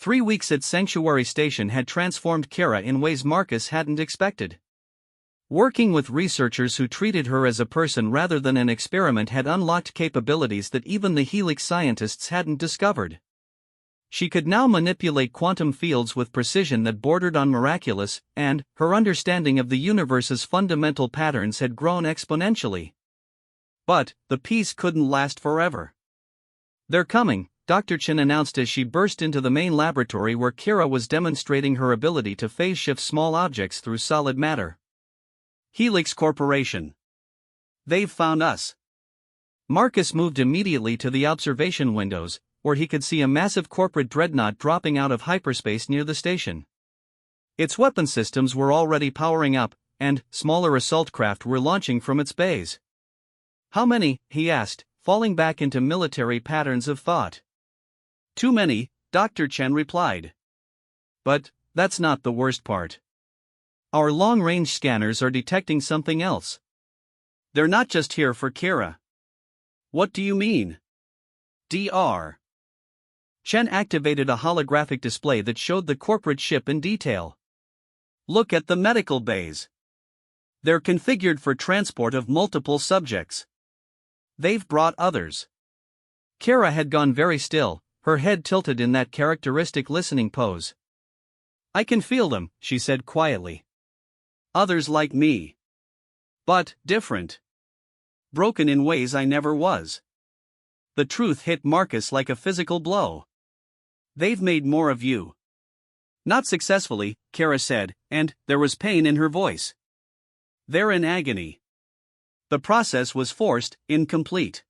3 weeks at Sanctuary Station had transformed Kara in ways Marcus hadn't expected. Working with researchers who treated her as a person rather than an experiment had unlocked capabilities that even the Helix scientists hadn't discovered. She could now manipulate quantum fields with precision that bordered on miraculous, and her understanding of the universe's fundamental patterns had grown exponentially. But the peace couldn't last forever. "They're coming," Dr. Chen announced as she burst into the main laboratory where Kara was demonstrating her ability to phase shift small objects through solid matter. "Helix Corporation. They've found us." Marcus moved immediately to the observation windows, where he could see a massive corporate dreadnought dropping out of hyperspace near the station. Its weapon systems were already powering up, and smaller assault craft were launching from its bays. "How many?" he asked, falling back into military patterns of thought. "Too many," Dr. Chen replied. "But that's not the worst part. Our long-range scanners are detecting something else. They're not just here for Kara." "What do you mean?" Dr. Chen activated a holographic display that showed the corporate ship in detail. "Look at the medical bays. They're configured for transport of multiple subjects. They've brought others." Kara had gone very still, her head tilted in that characteristic listening pose. "I can feel them," she said quietly. "Others like me. But different. Broken in ways I never was." The truth hit Marcus like a physical blow. "They've made more of you." "Not successfully," Kara said, and there was pain in her voice. "They're in agony. The process was forced, incomplete.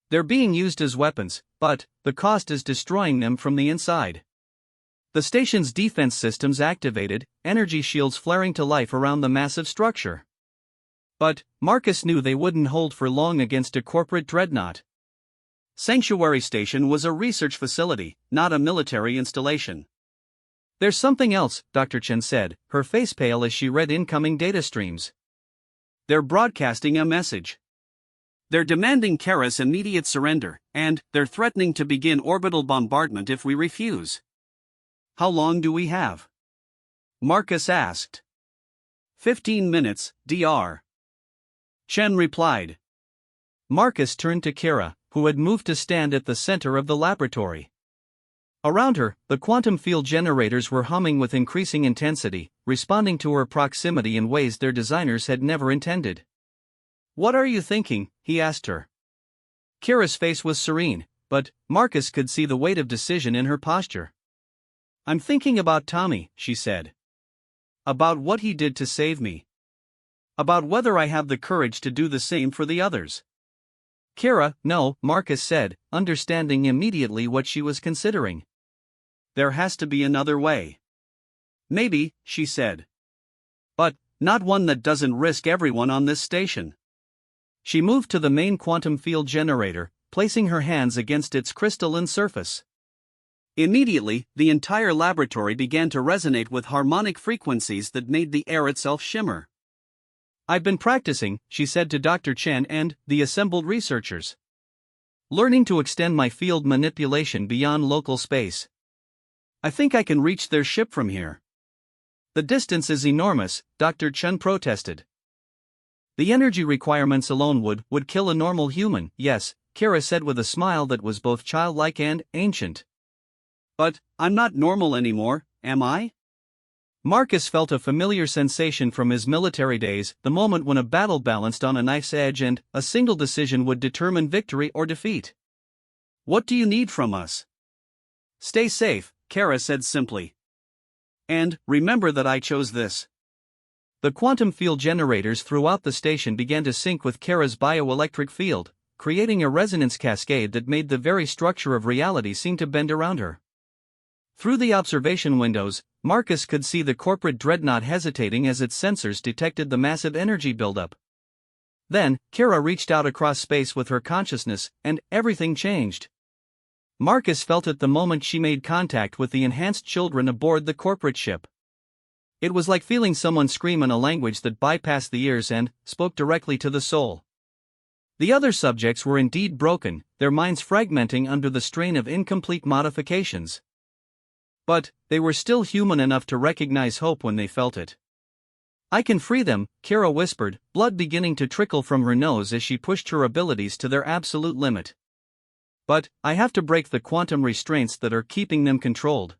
They're being used as weapons, but the cost is destroying them from the inside." The station's defense systems activated, energy shields flaring to life around the massive structure. But Marcus knew they wouldn't hold for long against a corporate dreadnought. Sanctuary Station was a research facility, not a military installation. "There's something else," Dr. Chen said, her face pale as she read incoming data streams. "They're broadcasting a message. They're demanding Kara's immediate surrender, and they're threatening to begin orbital bombardment if we refuse." "How long do we have?" Marcus asked. 15 minutes, Dr. Chen replied. Marcus turned to Kara, who had moved to stand at the center of the laboratory. Around her, the quantum field generators were humming with increasing intensity, responding to her proximity in ways their designers had never intended. "What are you thinking?" he asked her. Kara's face was serene, but Marcus could see the weight of decision in her posture. "I'm thinking about Tommy," she said. "About what he did to save me. About whether I have the courage to do the same for the others." "Kara, no," Marcus said, understanding immediately what she was considering. "There has to be another way." "Maybe," she said. "But not one that doesn't risk everyone on this station." She moved to the main quantum field generator, placing her hands against its crystalline surface. Immediately, the entire laboratory began to resonate with harmonic frequencies that made the air itself shimmer. "I've been practicing," she said to Dr. Chen and the assembled researchers. "Learning to extend my field manipulation beyond local space. I think I can reach their ship from here." "The distance is enormous," Dr. Chen protested. "The energy requirements alone would kill a normal human." "Yes," Kara said with a smile that was both childlike and ancient. "But I'm not normal anymore, am I?" Marcus felt a familiar sensation from his military days, the moment when a battle balanced on a knife's edge and a single decision would determine victory or defeat. "What do you need from us?" "Stay safe," Kara said simply. "And remember that I chose this." The quantum field generators throughout the station began to sync with Kara's bioelectric field, creating a resonance cascade that made the very structure of reality seem to bend around her. Through the observation windows, Marcus could see the corporate dreadnought hesitating as its sensors detected the massive energy buildup. Then, Kara reached out across space with her consciousness, and everything changed. Marcus felt it the moment she made contact with the enhanced children aboard the corporate ship. It was like feeling someone scream in a language that bypassed the ears and spoke directly to the soul. The other subjects were indeed broken, their minds fragmenting under the strain of incomplete modifications. But they were still human enough to recognize hope when they felt it. "I can free them," Kara whispered, blood beginning to trickle from her nose as she pushed her abilities to their absolute limit. "But I have to break the quantum restraints that are keeping them controlled."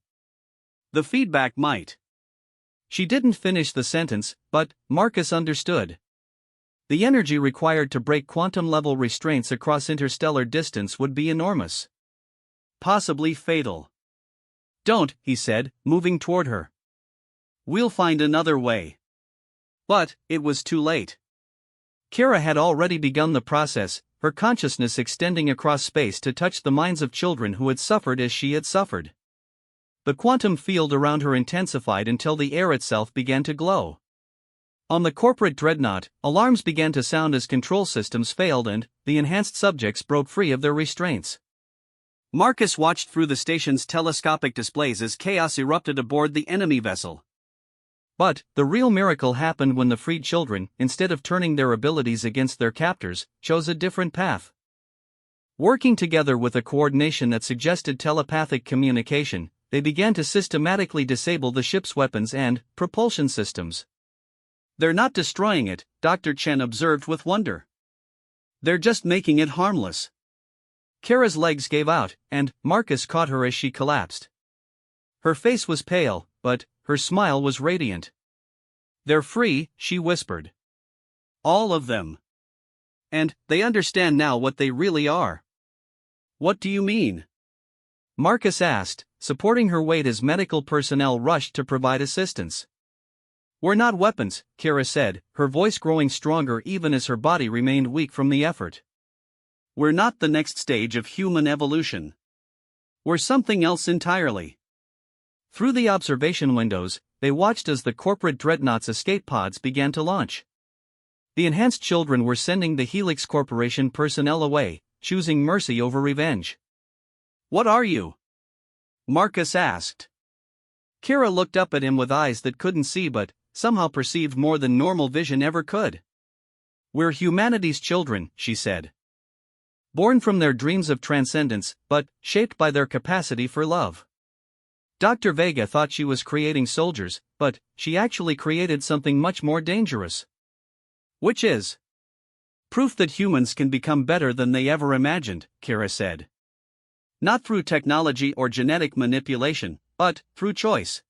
"The feedback might." She didn't finish the sentence, but Marcus understood. The energy required to break quantum-level restraints across interstellar distance would be enormous. Possibly fatal. "Don't," he said, moving toward her. "We'll find another way." But it was too late. Kara had already begun the process, her consciousness extending across space to touch the minds of children who had suffered as she had suffered. The quantum field around her intensified until the air itself began to glow. On the corporate dreadnought, alarms began to sound as control systems failed and the enhanced subjects broke free of their restraints. Marcus watched through the station's telescopic displays as chaos erupted aboard the enemy vessel. But the real miracle happened when the freed children, instead of turning their abilities against their captors, chose a different path. Working together with a coordination that suggested telepathic communication, they began to systematically disable the ship's weapons and propulsion systems. "They're not destroying it," Dr. Chen observed with wonder. "They're just making it harmless." Kara's legs gave out, and Marcus caught her as she collapsed. Her face was pale, but her smile was radiant. "They're free," she whispered. "All of them. And they understand now what they really are." "What do you mean?" Marcus asked, supporting her weight as medical personnel rushed to provide assistance. "We're not weapons," Kara said, her voice growing stronger even as her body remained weak from the effort. "We're not the next stage of human evolution. We're something else entirely." Through the observation windows, they watched as the corporate dreadnought's escape pods began to launch. The enhanced children were sending the Helix Corporation personnel away, choosing mercy over revenge. "What are you?" Marcus asked. Kara looked up at him with eyes that couldn't see but somehow perceived more than normal vision ever could. "We're humanity's children," she said. "Born from their dreams of transcendence, but shaped by their capacity for love." Dr. Vega thought she was creating soldiers, but she actually created something much more dangerous. "Which is?" "Proof that humans can become better than they ever imagined," Kara said. "Not through technology or genetic manipulation, but through choice.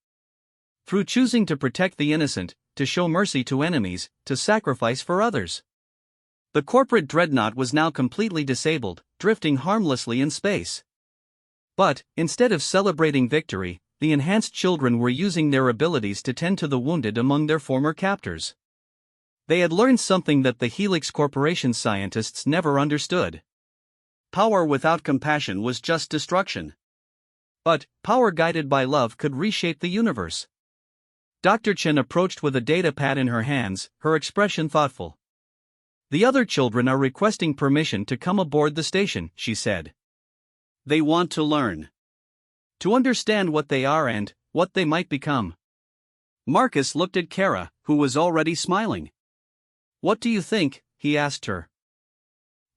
Through choosing to protect the innocent, to show mercy to enemies, to sacrifice for others." The corporate dreadnought was now completely disabled, drifting harmlessly in space. But, instead of celebrating victory, the enhanced children were using their abilities to tend to the wounded among their former captors. They had learned something that the Helix Corporation scientists never understood. Power without compassion was just destruction. But power guided by love could reshape the universe. Dr. Chen approached with a data pad in her hands, her expression thoughtful. "The other children are requesting permission to come aboard the station," she said. "They want to learn. To understand what they are and what they might become." Marcus looked at Kara, who was already smiling. "What do you think?" he asked her.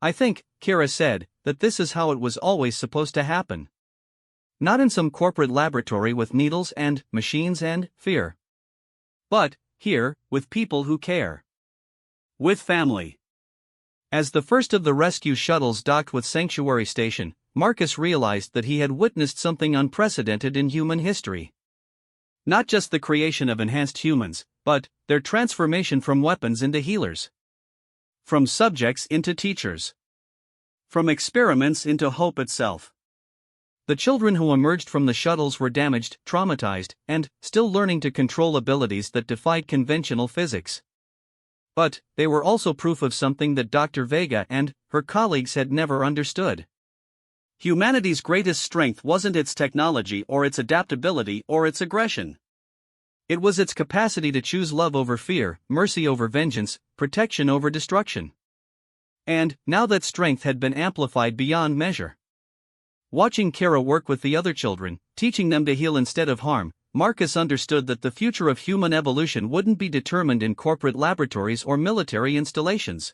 "I think," Kara said, "that this is how it was always supposed to happen. Not in some corporate laboratory with needles and machines and fear. But here, with people who care. With family." As the first of the rescue shuttles docked with Sanctuary Station, Marcus realized that he had witnessed something unprecedented in human history. Not just the creation of enhanced humans, but their transformation from weapons into healers. From subjects into teachers. From experiments into hope itself. The children who emerged from the shuttles were damaged, traumatized, and still learning to control abilities that defied conventional physics. But they were also proof of something that Dr. Vega and her colleagues had never understood. Humanity's greatest strength wasn't its technology or its adaptability or its aggression. It was its capacity to choose love over fear, mercy over vengeance, protection over destruction. And now that strength had been amplified beyond measure. Watching Kara work with the other children, teaching them to heal instead of harm, Marcus understood that the future of human evolution wouldn't be determined in corporate laboratories or military installations.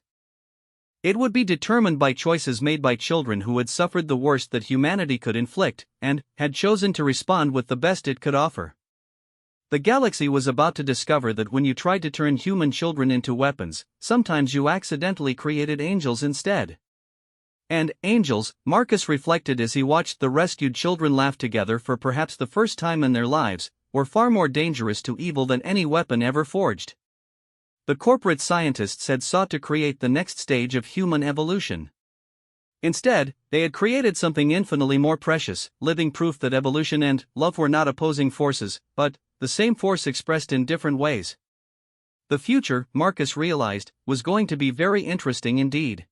It would be determined by choices made by children who had suffered the worst that humanity could inflict, and had chosen to respond with the best it could offer. The galaxy was about to discover that when you tried to turn human children into weapons, sometimes you accidentally created angels instead. And angels, Marcus reflected as he watched the rescued children laugh together for perhaps the first time in their lives, were far more dangerous to evil than any weapon ever forged. The corporate scientists had sought to create the next stage of human evolution. Instead, they had created something infinitely more precious, living proof that evolution and love were not opposing forces, but the same force expressed in different ways. The future, Marcus realized, was going to be very interesting indeed.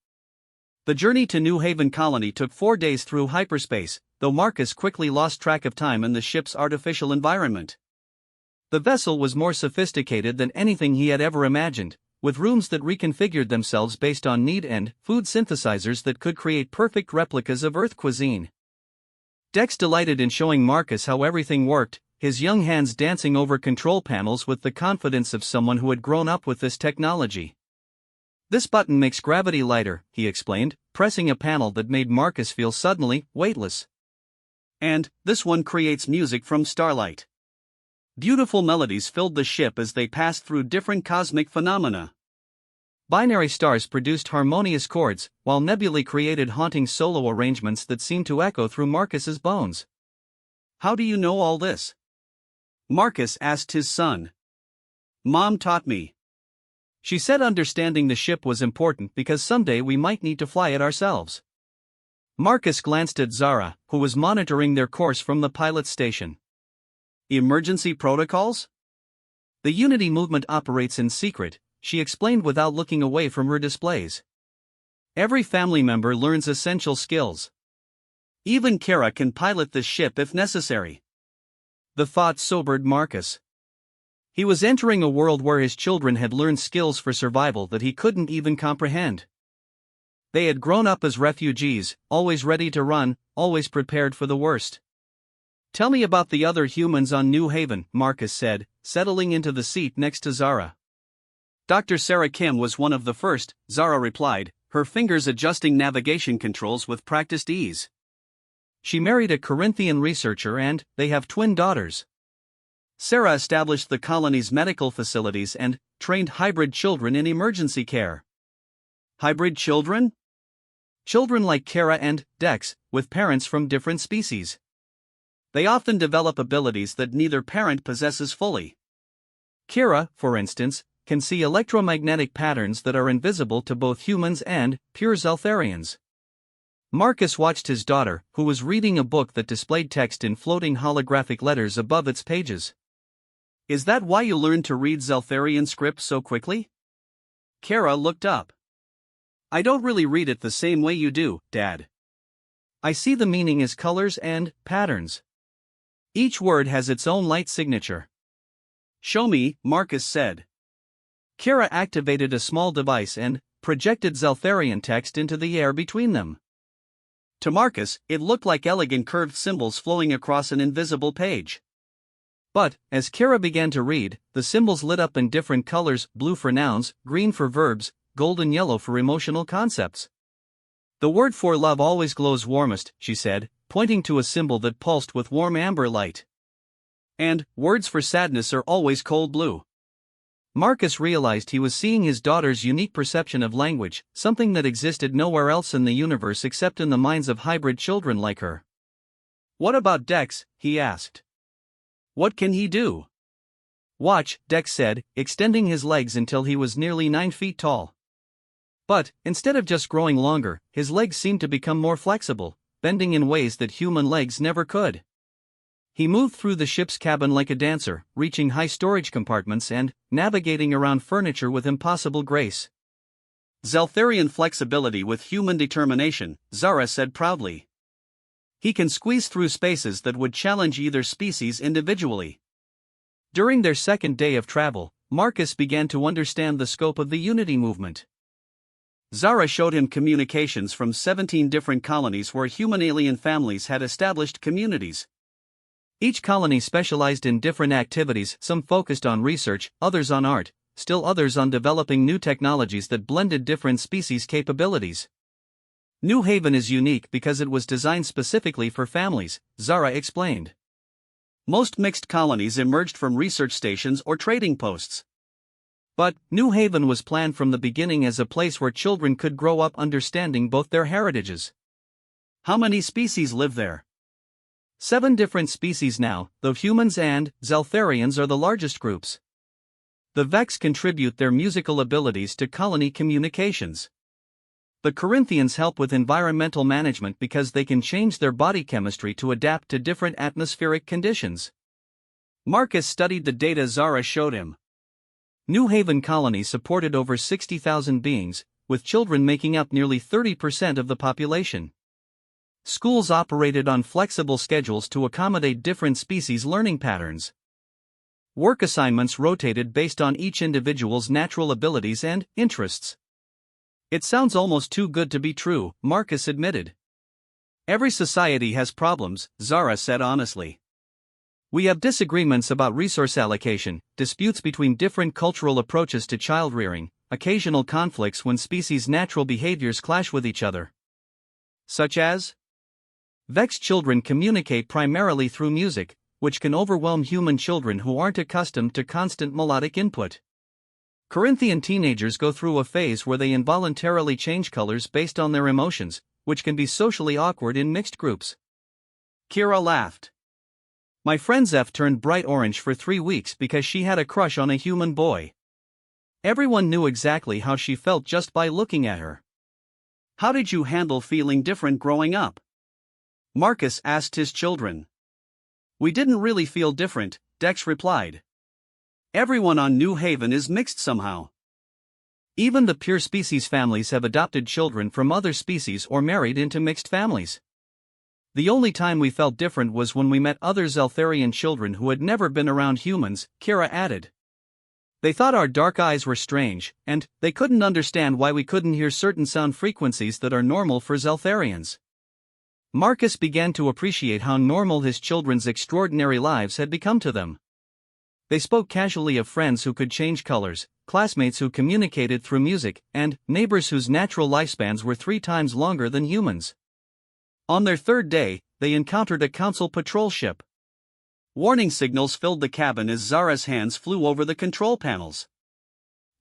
The journey to New Haven Colony took 4 days through hyperspace, though Marcus quickly lost track of time in the ship's artificial environment. The vessel was more sophisticated than anything he had ever imagined, with rooms that reconfigured themselves based on need and food synthesizers that could create perfect replicas of Earth cuisine. Dex delighted in showing Marcus how everything worked, his young hands dancing over control panels with the confidence of someone who had grown up with this technology. "This button makes gravity lighter," he explained, pressing a panel that made Marcus feel suddenly weightless. "And this one creates music from starlight." Beautiful melodies filled the ship as they passed through different cosmic phenomena. Binary stars produced harmonious chords, while nebulae created haunting solo arrangements that seemed to echo through Marcus's bones. "How do you know all this?" Marcus asked his son. "Mom taught me. She said understanding the ship was important because someday we might need to fly it ourselves." Marcus glanced at Zara, who was monitoring their course from the pilot's station. "Emergency protocols?" "The Unity movement operates in secret," she explained without looking away from her displays. "Every family member learns essential skills. Even Kara can pilot this ship if necessary." The thought sobered Marcus. He was entering a world where his children had learned skills for survival that he couldn't even comprehend. They had grown up as refugees, always ready to run, always prepared for the worst. "Tell me about the other humans on New Haven," Marcus said, settling into the seat next to Zara. "Dr. Sarah Kim was one of the first," Zara replied, her fingers adjusting navigation controls with practiced ease. "She married a Corinthian researcher and they have twin daughters. Sarah established the colony's medical facilities and trained hybrid children in emergency care." "Hybrid children?" "Children like Kara and Dex, with parents from different species. They often develop abilities that neither parent possesses fully. Kara, for instance, can see electromagnetic patterns that are invisible to both humans and pure Zeltharians." Marcus watched his daughter, who was reading a book that displayed text in floating holographic letters above its pages. "Is that why you learned to read Zeltharian script so quickly?" Kara looked up. "I don't really read it the same way you do, Dad. I see the meaning as colors and patterns. Each word has its own light signature." "Show me," Marcus said. Kara activated a small device and projected Zeltharian text into the air between them. To Marcus, it looked like elegant curved symbols flowing across an invisible page. But, as Kara began to read, the symbols lit up in different colors: blue for nouns, green for verbs, gold and yellow for emotional concepts. "The word for love always glows warmest," she said, pointing to a symbol that pulsed with warm amber light. "And words for sadness are always cold blue." Marcus realized he was seeing his daughter's unique perception of language, something that existed nowhere else in the universe except in the minds of hybrid children like her. "What about Dex?" he asked. "What can he do?" "Watch," Dex said, extending his legs until he was nearly 9 feet tall. But, instead of just growing longer, his legs seemed to become more flexible, bending in ways that human legs never could. He moved through the ship's cabin like a dancer, reaching high storage compartments and navigating around furniture with impossible grace. "Zeltharian flexibility with human determination," Zara said proudly. "He can squeeze through spaces that would challenge either species individually." During their second day of travel, Marcus began to understand the scope of the Unity movement. Zara showed him communications from 17 different colonies where human alien families had established communities. Each colony specialized in different activities, some focused on research, others on art, still others on developing new technologies that blended different species' capabilities. New Haven is unique because it was designed specifically for families, Zara explained. Most mixed colonies emerged from research stations or trading posts. But New Haven was planned from the beginning as a place where children could grow up understanding both their heritages. How many species live there? 7 different species now, though humans and Zeltharians are the largest groups. The Vex contribute their musical abilities to colony communications. The Corinthians help with environmental management because they can change their body chemistry to adapt to different atmospheric conditions. Marcus studied the data Zara showed him. New Haven colony supported over 60,000 beings, with children making up nearly 30% of the population. Schools operated on flexible schedules to accommodate different species' learning patterns. Work assignments rotated based on each individual's natural abilities and interests. It sounds almost too good to be true, Marcus admitted. Every society has problems, Zara said honestly. We have disagreements about resource allocation, disputes between different cultural approaches to child rearing, occasional conflicts when species' natural behaviors clash with each other. Such as? Vex children communicate primarily through music, which can overwhelm human children who aren't accustomed to constant melodic input. Corinthian teenagers go through a phase where they involuntarily change colors based on their emotions, which can be socially awkward in mixed groups. Kira laughed. My friend Zeph turned bright orange for 3 weeks because she had a crush on a human boy. Everyone knew exactly how she felt just by looking at her. How did you handle feeling different growing up? Marcus asked his children. We didn't really feel different, Dex replied. Everyone on New Haven is mixed somehow. Even the pure species families have adopted children from other species or married into mixed families. The only time we felt different was when we met other Zeltharian children who had never been around humans, Kira added. They thought our dark eyes were strange, and they couldn't understand why we couldn't hear certain sound frequencies that are normal for Zeltharians. Marcus began to appreciate how normal his children's extraordinary lives had become to them. They spoke casually of friends who could change colors, classmates who communicated through music, and neighbors whose natural lifespans were 3 times longer than humans. On their 3rd day, they encountered a council patrol ship. Warning signals filled the cabin as Zara's hands flew over the control panels.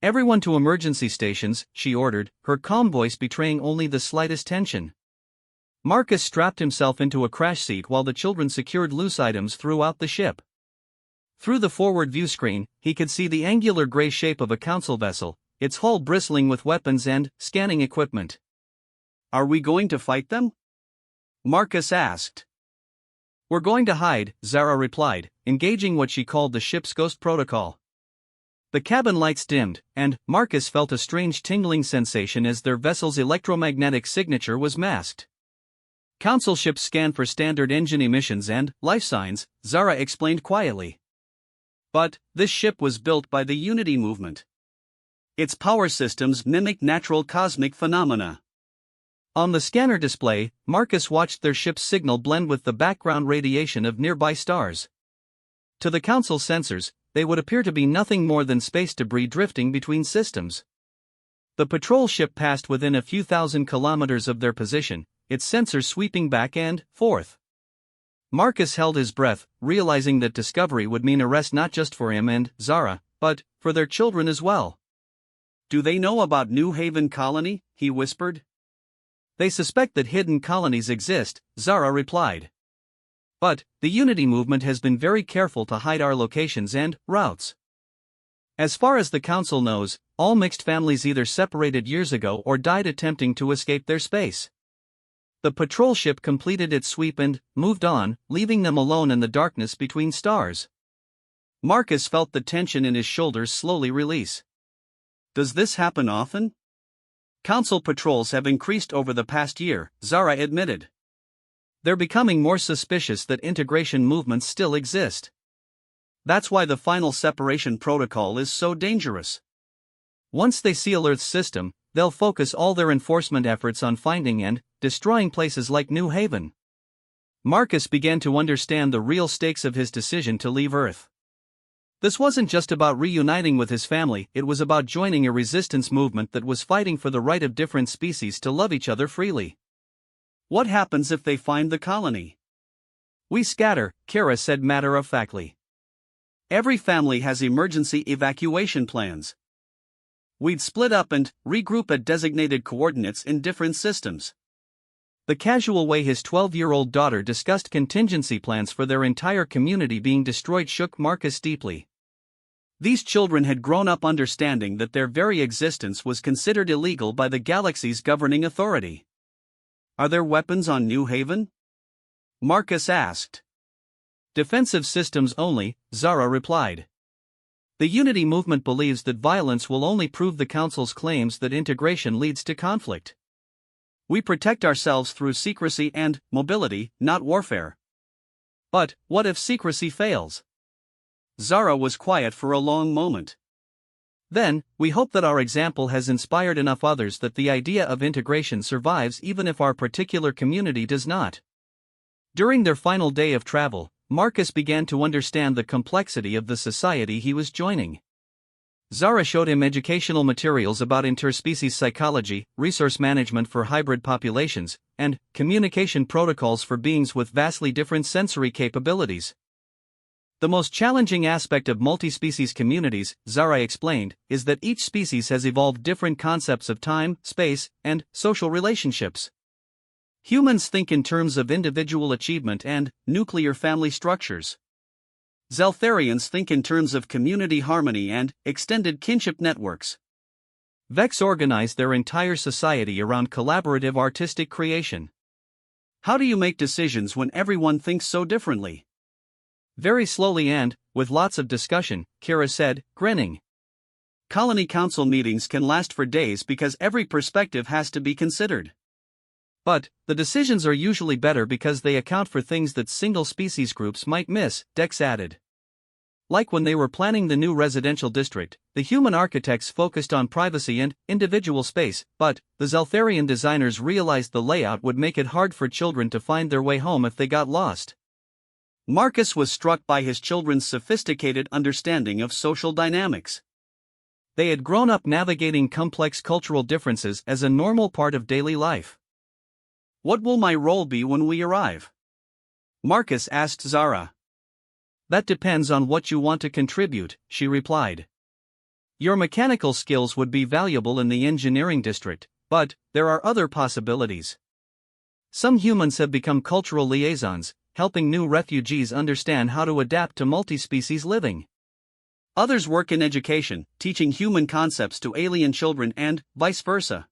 Everyone to emergency stations, she ordered, her calm voice betraying only the slightest tension. Marcus strapped himself into a crash seat while the children secured loose items throughout the ship. Through the forward view screen, he could see the angular gray shape of a council vessel, its hull bristling with weapons and scanning equipment. Are we going to fight them? Marcus asked. We're going to hide, Zara replied, engaging what she called the ship's ghost protocol. The cabin lights dimmed, and Marcus felt a strange tingling sensation as their vessel's electromagnetic signature was masked. Council ships scan for standard engine emissions and life signs, Zara explained quietly. But this ship was built by the Unity movement. Its power systems mimic natural cosmic phenomena. On the scanner display, Marcus watched their ship's signal blend with the background radiation of nearby stars. To the Council sensors, they would appear to be nothing more than space debris drifting between systems. The patrol ship passed within a few thousand kilometers of their position, its sensors sweeping back and forth. Marcus held his breath, realizing that discovery would mean arrest not just for him and Zara, but for their children as well. Do they know about New Haven Colony? He whispered. They suspect that hidden colonies exist, Zara replied. But the Unity movement has been very careful to hide our locations and routes. As far as the Council knows, all mixed families either separated years ago or died attempting to escape their space. The patrol ship completed its sweep and moved on, leaving them alone in the darkness between stars. Marcus felt the tension in his shoulders slowly release. Does this happen often? Council patrols have increased over the past year, Zara admitted. They're becoming more suspicious that integration movements still exist. That's why the final separation protocol is so dangerous. Once they seal Earth's system, they'll focus all their enforcement efforts on finding and destroying places like New Haven. Marcus began to understand the real stakes of his decision to leave Earth. This wasn't just about reuniting with his family, it was about joining a resistance movement that was fighting for the right of different species to love each other freely. What happens if they find the colony? We scatter, Kara said matter-of-factly. Every family has emergency evacuation plans. We'd split up and regroup at designated coordinates in different systems. The casual way his 12-year-old daughter discussed contingency plans for their entire community being destroyed shook Marcus deeply. These children had grown up understanding that their very existence was considered illegal by the galaxy's governing authority. Are there weapons on New Haven? Marcus asked. Defensive systems only, Zara replied. The Unity movement believes that violence will only prove the Council's claims that integration leads to conflict. We protect ourselves through secrecy and mobility, not warfare. But what if secrecy fails? Zara was quiet for a long moment. Then, we hope that our example has inspired enough others that the idea of integration survives even if our particular community does not. During their final day of travel, Marcus began to understand the complexity of the society he was joining. Zara showed him educational materials about interspecies psychology, resource management for hybrid populations, and communication protocols for beings with vastly different sensory capabilities. The most challenging aspect of multi-species communities, Zara explained, is that each species has evolved different concepts of time, space, and social relationships. Humans think in terms of individual achievement and nuclear family structures. Zeltharians think in terms of community harmony and extended kinship networks. Vex organize their entire society around collaborative artistic creation. How do you make decisions when everyone thinks so differently? Very slowly and, with lots of discussion, Kira said, grinning. Colony council meetings can last for days because every perspective has to be considered. But, the decisions are usually better because they account for things that single species groups might miss, Dex added. Like when they were planning the new residential district, the human architects focused on privacy and individual space, but the Zeltharian designers realized the layout would make it hard for children to find their way home if they got lost. Marcus was struck by his children's sophisticated understanding of social dynamics. They had grown up navigating complex cultural differences as a normal part of daily life. What will my role be when we arrive? Marcus asked Zara. That depends on what you want to contribute, she replied. Your mechanical skills would be valuable in the engineering district, but there are other possibilities. Some humans have become cultural liaisons, helping new refugees understand how to adapt to multi-species living. Others work in education, teaching human concepts to alien children and vice versa.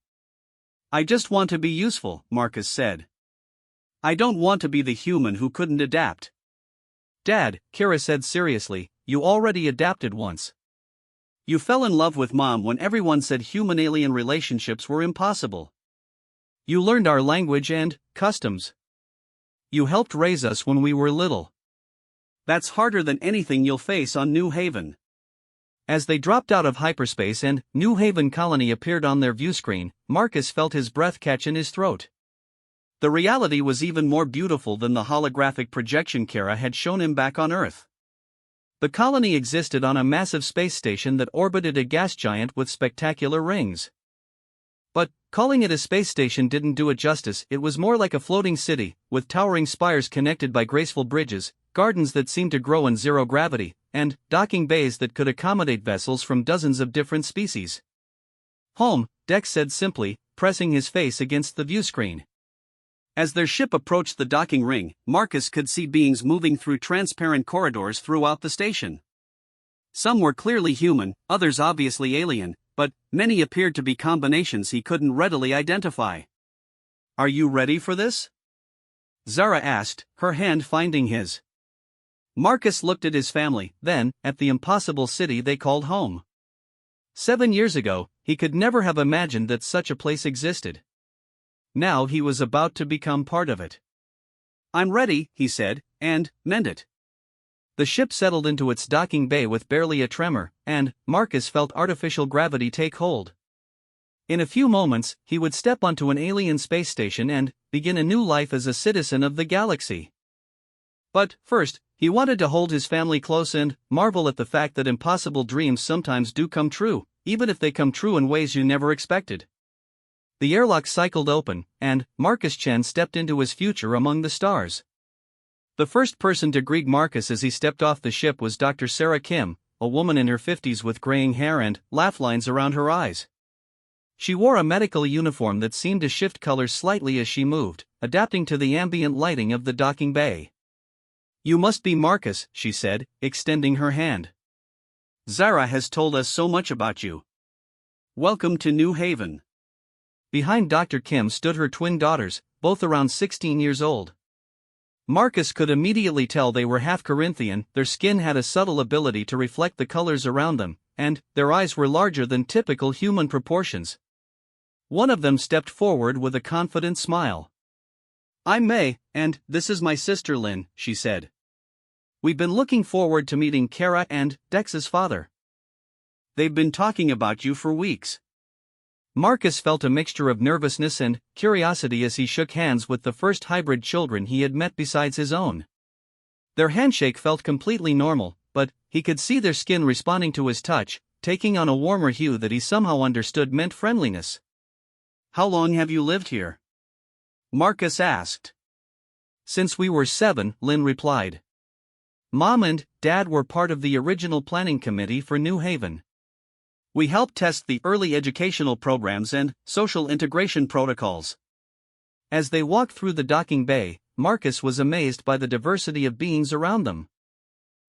I just want to be useful, Marcus said. I don't want to be the human who couldn't adapt. Dad, Kira said seriously, you already adapted once. You fell in love with Mom when everyone said human-alien relationships were impossible. You learned our language and customs. You helped raise us when we were little. That's harder than anything you'll face on New Haven. As they dropped out of hyperspace and New Haven Colony appeared on their viewscreen, Marcus felt his breath catch in his throat. The reality was even more beautiful than the holographic projection Kara had shown him back on Earth. The colony existed on a massive space station that orbited a gas giant with spectacular rings. But, calling it a space station didn't do it justice. It was more like a floating city, with towering spires connected by graceful bridges, gardens that seemed to grow in zero gravity, and docking bays that could accommodate vessels from dozens of different species. Home, Dex said simply, pressing his face against the viewscreen. As their ship approached the docking ring, Marcus could see beings moving through transparent corridors throughout the station. Some were clearly human, others obviously alien, but many appeared to be combinations he couldn't readily identify. Are you ready for this? Zara asked, her hand finding his. Marcus looked at his family, then, at the impossible city they called home. 7 years ago, he could never have imagined that such a place existed. Now he was about to become part of it. I'm ready, he said, and meant it. The ship settled into its docking bay with barely a tremor, and Marcus felt artificial gravity take hold. In a few moments, he would step onto an alien space station and begin a new life as a citizen of the galaxy. But first, He wanted to hold his family close and marvel at the fact that impossible dreams sometimes do come true, even if they come true in ways you never expected. The airlock cycled open, and Marcus Chen stepped into his future among the stars. The first person to greet Marcus as he stepped off the ship was Dr. Sarah Kim, a woman in her 50s with graying hair and laugh lines around her eyes. She wore a medical uniform that seemed to shift colors slightly as she moved, adapting to the ambient lighting of the docking bay. "You must be Marcus," she said, extending her hand. "Zara has told us so much about you. Welcome to New Haven." Behind Dr. Kim stood her twin daughters, both around 16 years old. Marcus could immediately tell they were half Corinthian. Their skin had a subtle ability to reflect the colors around them, and their eyes were larger than typical human proportions. One of them stepped forward with a confident smile. "I'm May, and this is my sister Lynn," she said. "We've been looking forward to meeting Kara and Dex's father. They've been talking about you for weeks." Marcus felt a mixture of nervousness and curiosity as he shook hands with the first hybrid children he had met besides his own. Their handshake felt completely normal, but he could see their skin responding to his touch, taking on a warmer hue that he somehow understood meant friendliness. "How long have you lived here?" Marcus asked. "Since we were 7, Lynn replied. "Mom and Dad were part of the original planning committee for New Haven. We helped test the early educational programs and social integration protocols." As they walked through the docking bay, Marcus was amazed by the diversity of beings around them.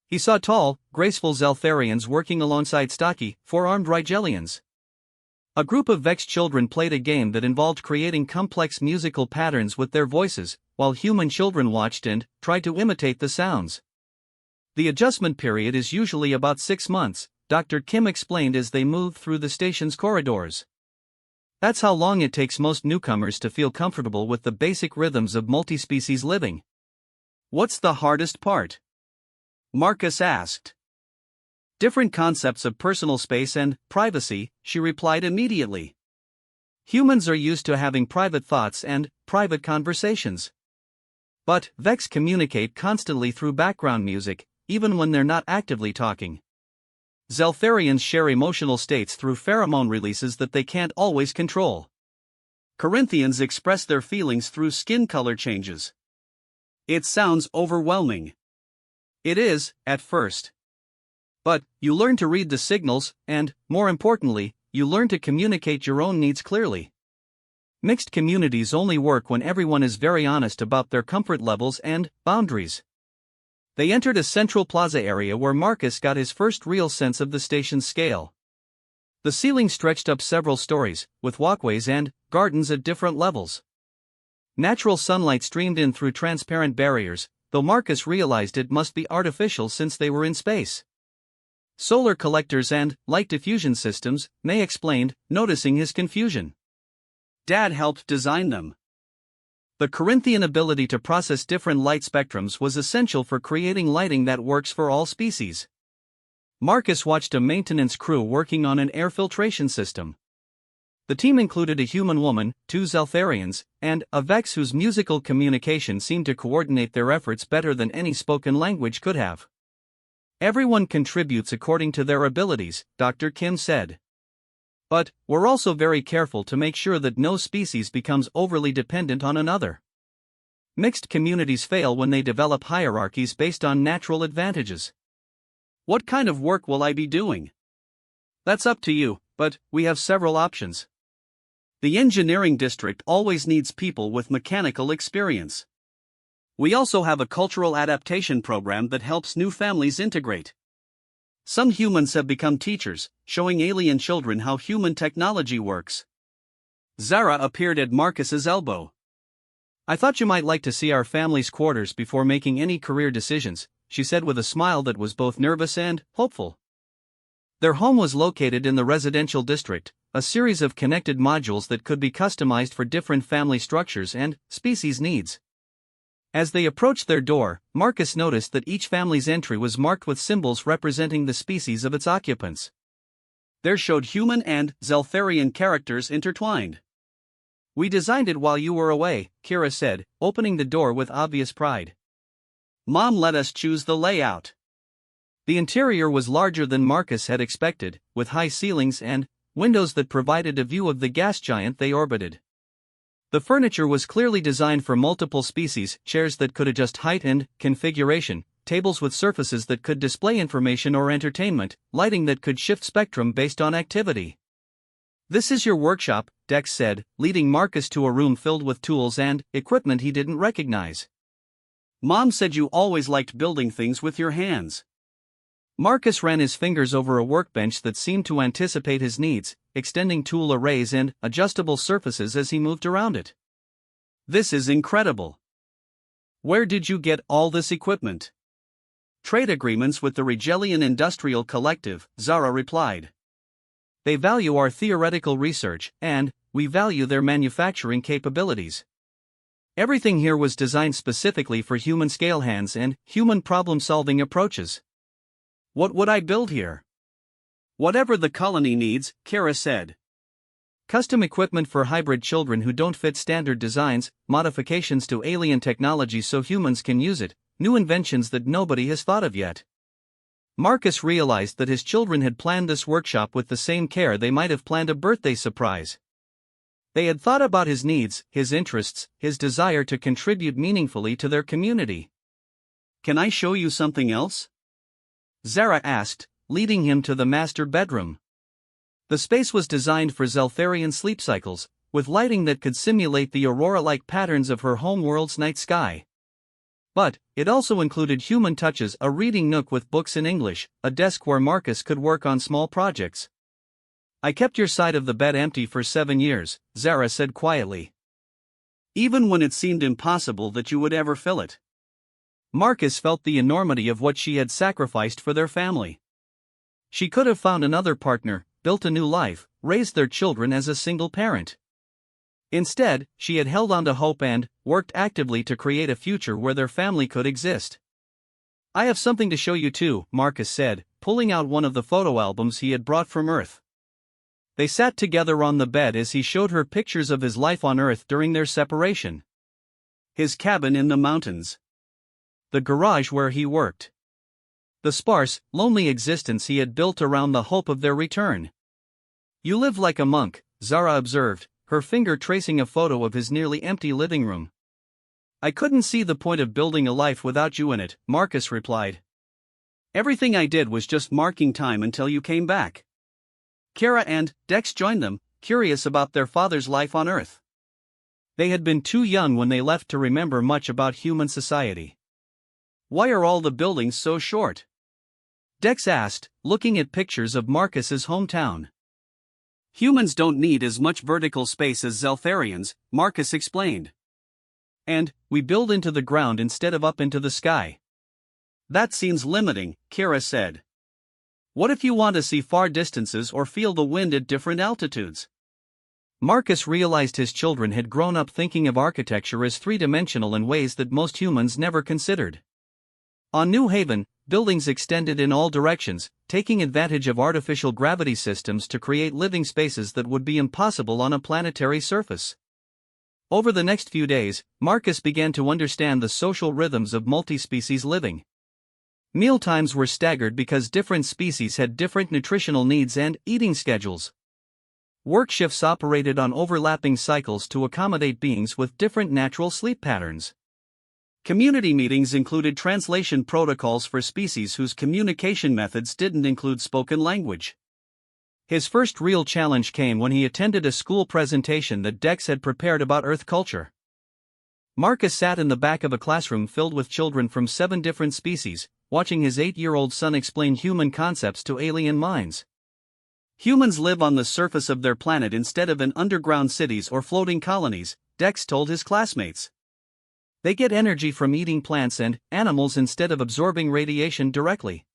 He saw tall, graceful Zeltharians working alongside stocky, four-armed Rigelians. A group of Vex children played a game that involved creating complex musical patterns with their voices, while human children watched and tried to imitate the sounds. "The adjustment period is usually about 6 months, Dr. Kim explained as they moved through the station's corridors. "That's how long it takes most newcomers to feel comfortable with the basic rhythms of multi-species living." "What's the hardest part?" Marcus asked. "Different concepts of personal space and privacy," she replied immediately. "Humans are used to having private thoughts and private conversations. But Vex communicate constantly through background music, even when they're not actively talking. Zeltharians share emotional states through pheromone releases that they can't always control. Corinthians express their feelings through skin color changes." "It sounds overwhelming." "It is, at first. But you learn to read the signals, and, more importantly, you learn to communicate your own needs clearly. Mixed communities only work when everyone is very honest about their comfort levels and boundaries." They entered a central plaza area where Marcus got his first real sense of the station's scale. The ceiling stretched up several stories, with walkways and gardens at different levels. Natural sunlight streamed in through transparent barriers, though Marcus realized it must be artificial since they were in space. "Solar collectors and light diffusion systems," May explained, noticing his confusion. "Dad helped design them." The Corinthian ability to process different light spectrums was essential for creating lighting that works for all species. Marcus watched a maintenance crew working on an air filtration system. The team included a human woman, 2 Zeltharians, and a Vex whose musical communication seemed to coordinate their efforts better than any spoken language could have. "Everyone contributes according to their abilities," Dr. Kim said. "But we're also very careful to make sure that no species becomes overly dependent on another. Mixed communities fail when they develop hierarchies based on natural advantages." "What kind of work will I be doing?" "That's up to you, but we have several options. The engineering district always needs people with mechanical experience. We also have a cultural adaptation program that helps new families integrate. Some humans have become teachers, showing alien children how human technology works." Zara appeared at Marcus's elbow. "I thought you might like to see our family's quarters before making any career decisions," she said with a smile that was both nervous and hopeful. Their home was located in the residential district, a series of connected modules that could be customized for different family structures and species needs. As they approached their door, Marcus noticed that each family's entry was marked with symbols representing the species of its occupants. There showed human and Zeltharian characters intertwined. "We designed it while you were away," Kira said, opening the door with obvious pride. Mom let us choose the layout. The interior was larger than Marcus had expected, with high ceilings and windows that provided a view of the gas giant they orbited. The furniture was clearly designed for multiple species, chairs that could adjust height and configuration, tables with surfaces that could display information or entertainment, lighting that could shift spectrum based on activity. "This is your workshop," Dex said, leading Marcus to a room filled with tools and equipment he didn't recognize. Mom said you always liked building things with your hands. Marcus ran his fingers over a workbench that seemed to anticipate his needs, extending tool arrays and adjustable surfaces as he moved around it. "This is incredible. Where did you get all this equipment?" "Trade agreements with the Regelian Industrial Collective," Zara replied. "They value our theoretical research, and we value their manufacturing capabilities. Everything here was designed specifically for human scale hands and human problem-solving approaches." "What would I build here?" "Whatever the colony needs," Kara said. "Custom equipment for hybrid children who don't fit standard designs, modifications to alien technology so humans can use it, new inventions that nobody has thought of yet." Marcus realized that his children had planned this workshop with the same care they might have planned a birthday surprise. They had thought about his needs, his interests, his desire to contribute meaningfully to their community. "Can I show you something else?" Zara asked, leading him to the master bedroom. The space was designed for Zeltharian sleep cycles, with lighting that could simulate the aurora-like patterns of her homeworld's night sky. But it also included human touches, a reading nook with books in English, a desk where Marcus could work on small projects. "I kept your side of the bed empty for 7 years, Zara said quietly. "Even when it seemed impossible that you would ever fill it." Marcus felt the enormity of what she had sacrificed for their family. She could have found another partner, built a new life, raised their children as a single parent. Instead, she had held on to hope and worked actively to create a future where their family could exist. "I have something to show you too," Marcus said, pulling out one of the photo albums he had brought from Earth. They sat together on the bed as he showed her pictures of his life on Earth during their separation. His cabin in the mountains. The garage where he worked. The sparse, lonely existence he had built around the hope of their return. "You live like a monk," Zara observed, her finger tracing a photo of his nearly empty living room. "I couldn't see the point of building a life without you in it," Marcus replied. "Everything I did was just marking time until you came back." Kara and Dex joined them, curious about their father's life on Earth. They had been too young when they left to remember much about human society. "Why are all the buildings so short?" Dex asked, looking at pictures of Marcus's hometown. "Humans don't need as much vertical space as Zeltharians," Marcus explained. "And we build into the ground instead of up into the sky." "That seems limiting," Kara said. "What if you want to see far distances or feel the wind at different altitudes?" Marcus realized his children had grown up thinking of architecture as three-dimensional in ways that most humans never considered. On New Haven, buildings extended in all directions, taking advantage of artificial gravity systems to create living spaces that would be impossible on a planetary surface. Over the next few days, Marcus began to understand the social rhythms of multi-species living. Mealtimes were staggered because different species had different nutritional needs and eating schedules. Work shifts operated on overlapping cycles to accommodate beings with different natural sleep patterns. Community meetings included translation protocols for species whose communication methods didn't include spoken language. His first real challenge came when he attended a school presentation that Dex had prepared about Earth culture. Marcus sat in the back of a classroom filled with children from 7 different species, watching his 8-year-old son explain human concepts to alien minds. "Humans live on the surface of their planet instead of in underground cities or floating colonies," Dex told his classmates. "They get energy from eating plants and animals instead of absorbing radiation directly."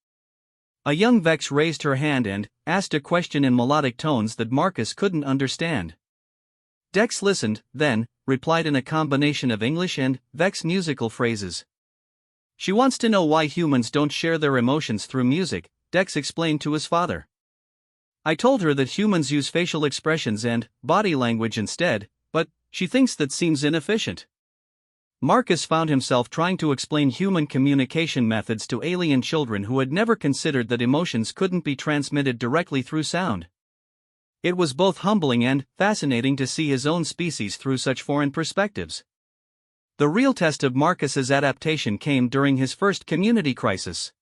A young Vex raised her hand and asked a question in melodic tones that Marcus couldn't understand. Dex listened, then replied in a combination of English and Vex musical phrases. "She wants to know why humans don't share their emotions through music," Dex explained to his father. "I told her that humans use facial expressions and body language instead, but she thinks that seems inefficient." Marcus found himself trying to explain human communication methods to alien children who had never considered that emotions couldn't be transmitted directly through sound. It was both humbling and fascinating to see his own species through such foreign perspectives. The real test of Marcus's adaptation came during his first community crisis.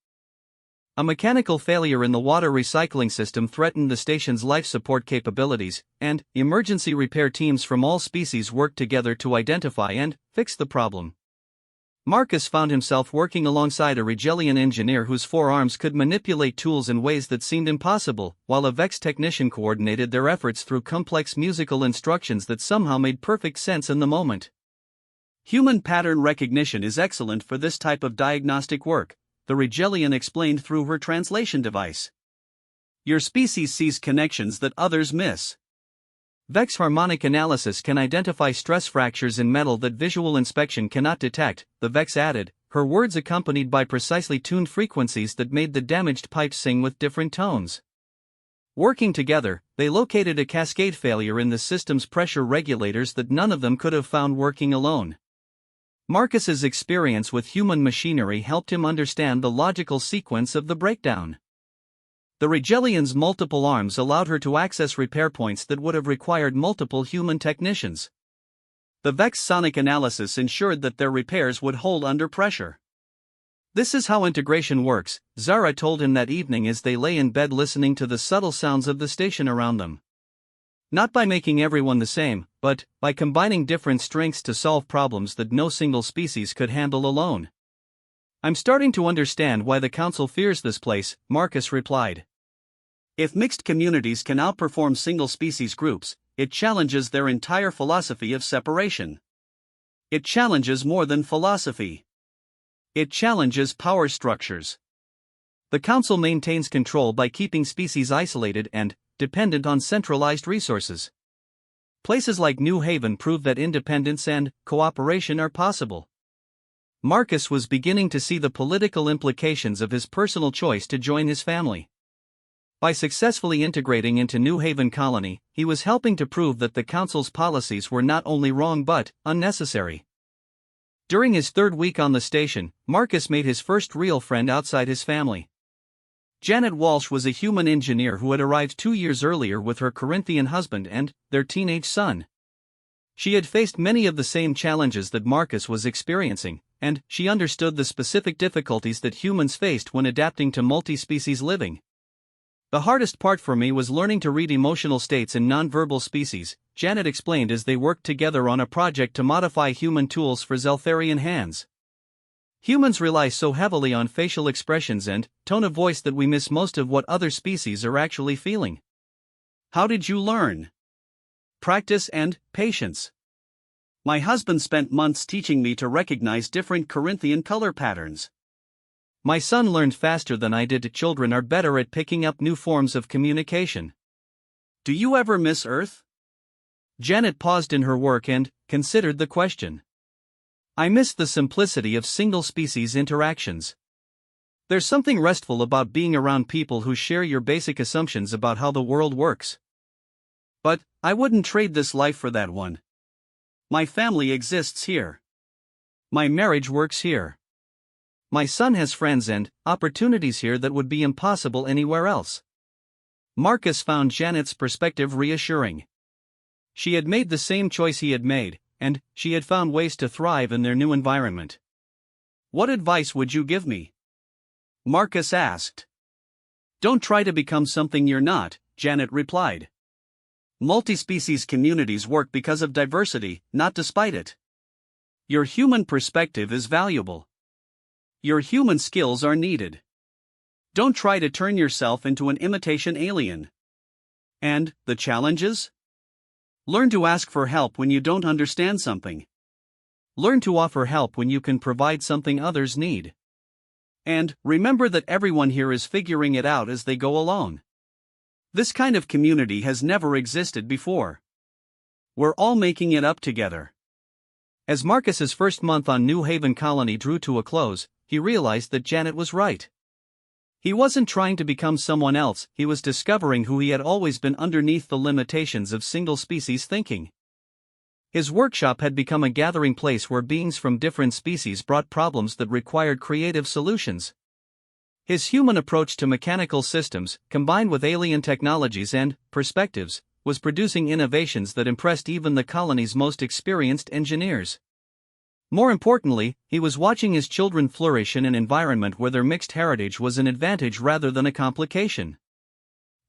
A mechanical failure in the water recycling system threatened the station's life support capabilities, and emergency repair teams from all species worked together to identify and fix the problem. Marcus found himself working alongside a Reunited engineer whose forearms could manipulate tools in ways that seemed impossible, while a Vex technician coordinated their efforts through complex musical instructions that somehow made perfect sense in the moment. Human pattern recognition is excellent for this type of diagnostic work, the Reunited explained through her translation device. Your species sees connections that others miss. Vex harmonic analysis can identify stress fractures in metal that visual inspection cannot detect, the Vex added, her words accompanied by precisely tuned frequencies that made the damaged pipes sing with different tones. Working together, they located a cascade failure in the system's pressure regulators that none of them could have found working alone. Marcus's experience with human machinery helped him understand the logical sequence of the breakdown. The Reunity's multiple arms allowed her to access repair points that would have required multiple human technicians. The Vex sonic analysis ensured that their repairs would hold under pressure. This is how integration works, Zara told him that evening as they lay in bed listening to the subtle sounds of the station around them. Not by making everyone the same, but by combining different strengths to solve problems that no single species could handle alone. I'm starting to understand why the Council fears this place, Marcus replied. If mixed communities can outperform single species groups, it challenges their entire philosophy of separation. It challenges more than philosophy. It challenges power structures. The Council maintains control by keeping species isolated and dependent on centralized resources. Places like New Haven prove that independence and cooperation are possible. Marcus was beginning to see the political implications of his personal choice to join his family. By successfully integrating into New Haven Colony, he was helping to prove that the Council's policies were not only wrong but unnecessary. During his third week on the station, Marcus made his first real friend outside his family. Janet Walsh was a human engineer who had arrived 2 years earlier with her Corinthian husband and their teenage son. She had faced many of the same challenges that Marcus was experiencing, and she understood the specific difficulties that humans faced when adapting to multi-species living. The hardest part for me was learning to read emotional states in nonverbal species, Janet explained as they worked together on a project to modify human tools for Zeltharian hands. Humans rely so heavily on facial expressions and tone of voice that we miss most of what other species are actually feeling. How did you learn? Practice and patience. My husband spent months teaching me to recognize different Corinthian color patterns. My son learned faster than I did. Children are better at picking up new forms of communication. Do you ever miss Earth? Janet paused in her work and considered the question. I miss the simplicity of single-species interactions. There's something restful about being around people who share your basic assumptions about how the world works. But I wouldn't trade this life for that one. My family exists here. My marriage works here. My son has friends and opportunities here that would be impossible anywhere else. Marcus found Janet's perspective reassuring. She had made the same choice he had made, and she had found ways to thrive in their new environment. What advice would you give me? Marcus asked. Don't try to become something you're not, Janet replied. Multi-species communities work because of diversity, not despite it. Your human perspective is valuable. Your human skills are needed. Don't try to turn yourself into an imitation alien. And the challenges? Learn to ask for help when you don't understand something. Learn to offer help when you can provide something others need. And remember that everyone here is figuring it out as they go along. This kind of community has never existed before. We're all making it up together. As Marcus's first month on New Haven Colony drew to a close, he realized that Janet was right. He wasn't trying to become someone else, he was discovering who he had always been underneath the limitations of single-species thinking. His workshop had become a gathering place where beings from different species brought problems that required creative solutions. His human approach to mechanical systems, combined with alien technologies and perspectives, was producing innovations that impressed even the colony's most experienced engineers. More importantly, he was watching his children flourish in an environment where their mixed heritage was an advantage rather than a complication.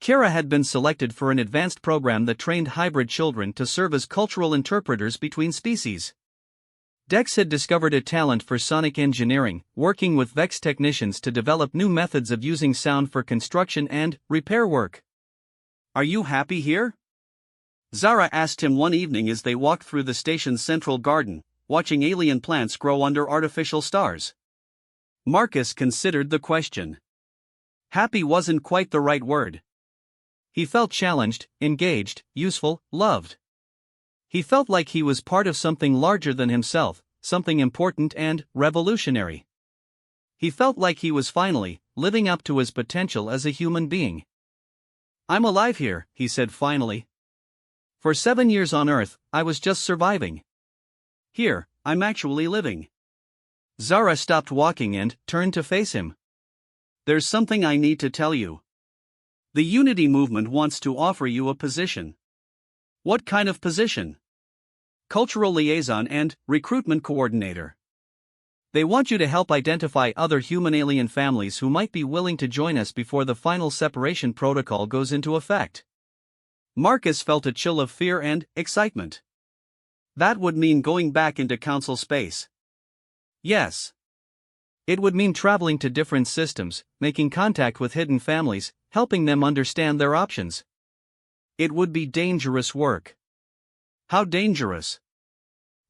Kira had been selected for an advanced program that trained hybrid children to serve as cultural interpreters between species. Dex had discovered a talent for sonic engineering, working with Vex technicians to develop new methods of using sound for construction and repair work. "Are you happy here?" Zara asked him one evening as they walked through the station's central garden, watching alien plants grow under artificial stars. Marcus considered the question. Happy wasn't quite the right word. He felt challenged, engaged, useful, loved. He felt like he was part of something larger than himself, something important and revolutionary. He felt like he was finally living up to his potential as a human being. "I'm alive here," he said finally. "For 7 years on Earth, I was just surviving. Here, I'm actually living." Zara stopped walking and turned to face him. "There's something I need to tell you. The Unity movement wants to offer you a position." "What kind of position?" "Cultural liaison and recruitment coordinator. They want you to help identify other human alien families who might be willing to join us before the final separation protocol goes into effect." Marcus felt a chill of fear and excitement. That would mean going back into Council space. Yes. It would mean traveling to different systems, making contact with hidden families, helping them understand their options. It would be dangerous work. How dangerous?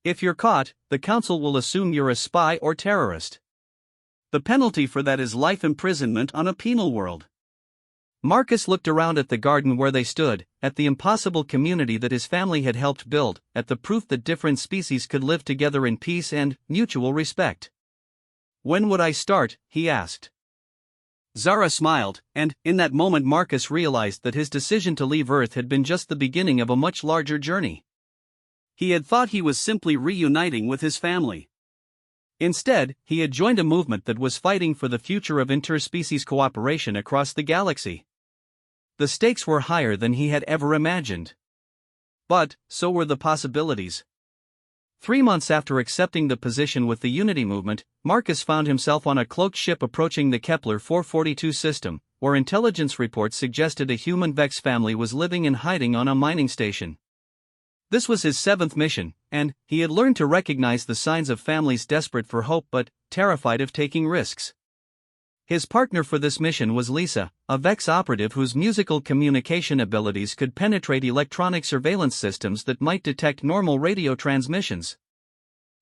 If you're caught, the Council will assume you're a spy or terrorist. The penalty for that is life imprisonment on a penal world. Marcus looked around at the garden where they stood, at the impossible community that his family had helped build, at the proof that different species could live together in peace and mutual respect. "When would I start?" he asked. Zara smiled, and, in that moment Marcus realized that his decision to leave Earth had been just the beginning of a much larger journey. He had thought he was simply reuniting with his family. Instead, he had joined a movement that was fighting for the future of interspecies cooperation across the galaxy. The stakes were higher than he had ever imagined. But, so were the possibilities. 3 months after accepting the position with the Unity movement, Marcus found himself on a cloaked ship approaching the Kepler 442 system, where intelligence reports suggested a human Vex family was living in hiding on a mining station. This was his 7th mission, and he had learned to recognize the signs of families desperate for hope but terrified of taking risks. His partner for this mission was Lisa, a Vex operative whose musical communication abilities could penetrate electronic surveillance systems that might detect normal radio transmissions.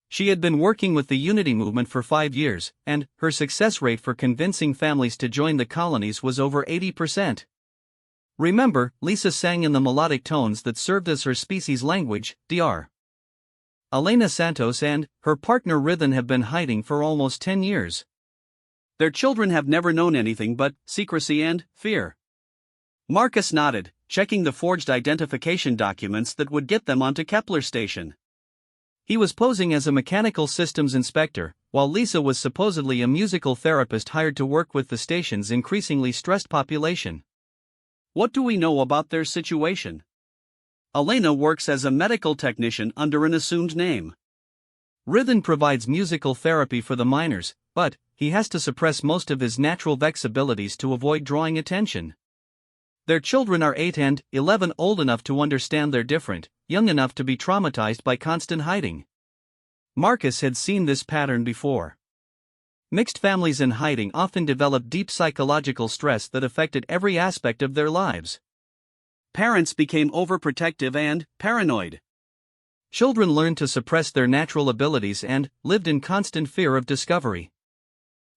She had been working with the Unity movement for 5 years, and her success rate for convincing families to join the colonies was over 80%. Remember, Lisa sang in the melodic tones that served as her species' language, Dr. Elena Santos and her partner Rithan have been hiding for almost 10 years. Their children have never known anything but secrecy and fear. Marcus nodded, checking the forged identification documents that would get them onto Kepler station. He was posing as a mechanical systems inspector, while Lisa was supposedly a musical therapist hired to work with the station's increasingly stressed population. What do we know about their situation? Elena works as a medical technician under an assumed name. Rithan provides musical therapy for the miners, but he has to suppress most of his natural Vex abilities to avoid drawing attention. Their children are 8 and 11, old enough to understand they're different, young enough to be traumatized by constant hiding. Marcus had seen this pattern before. Mixed families in hiding often develop deep psychological stress that affected every aspect of their lives. Parents became overprotective and paranoid. Children learned to suppress their natural abilities and lived in constant fear of discovery.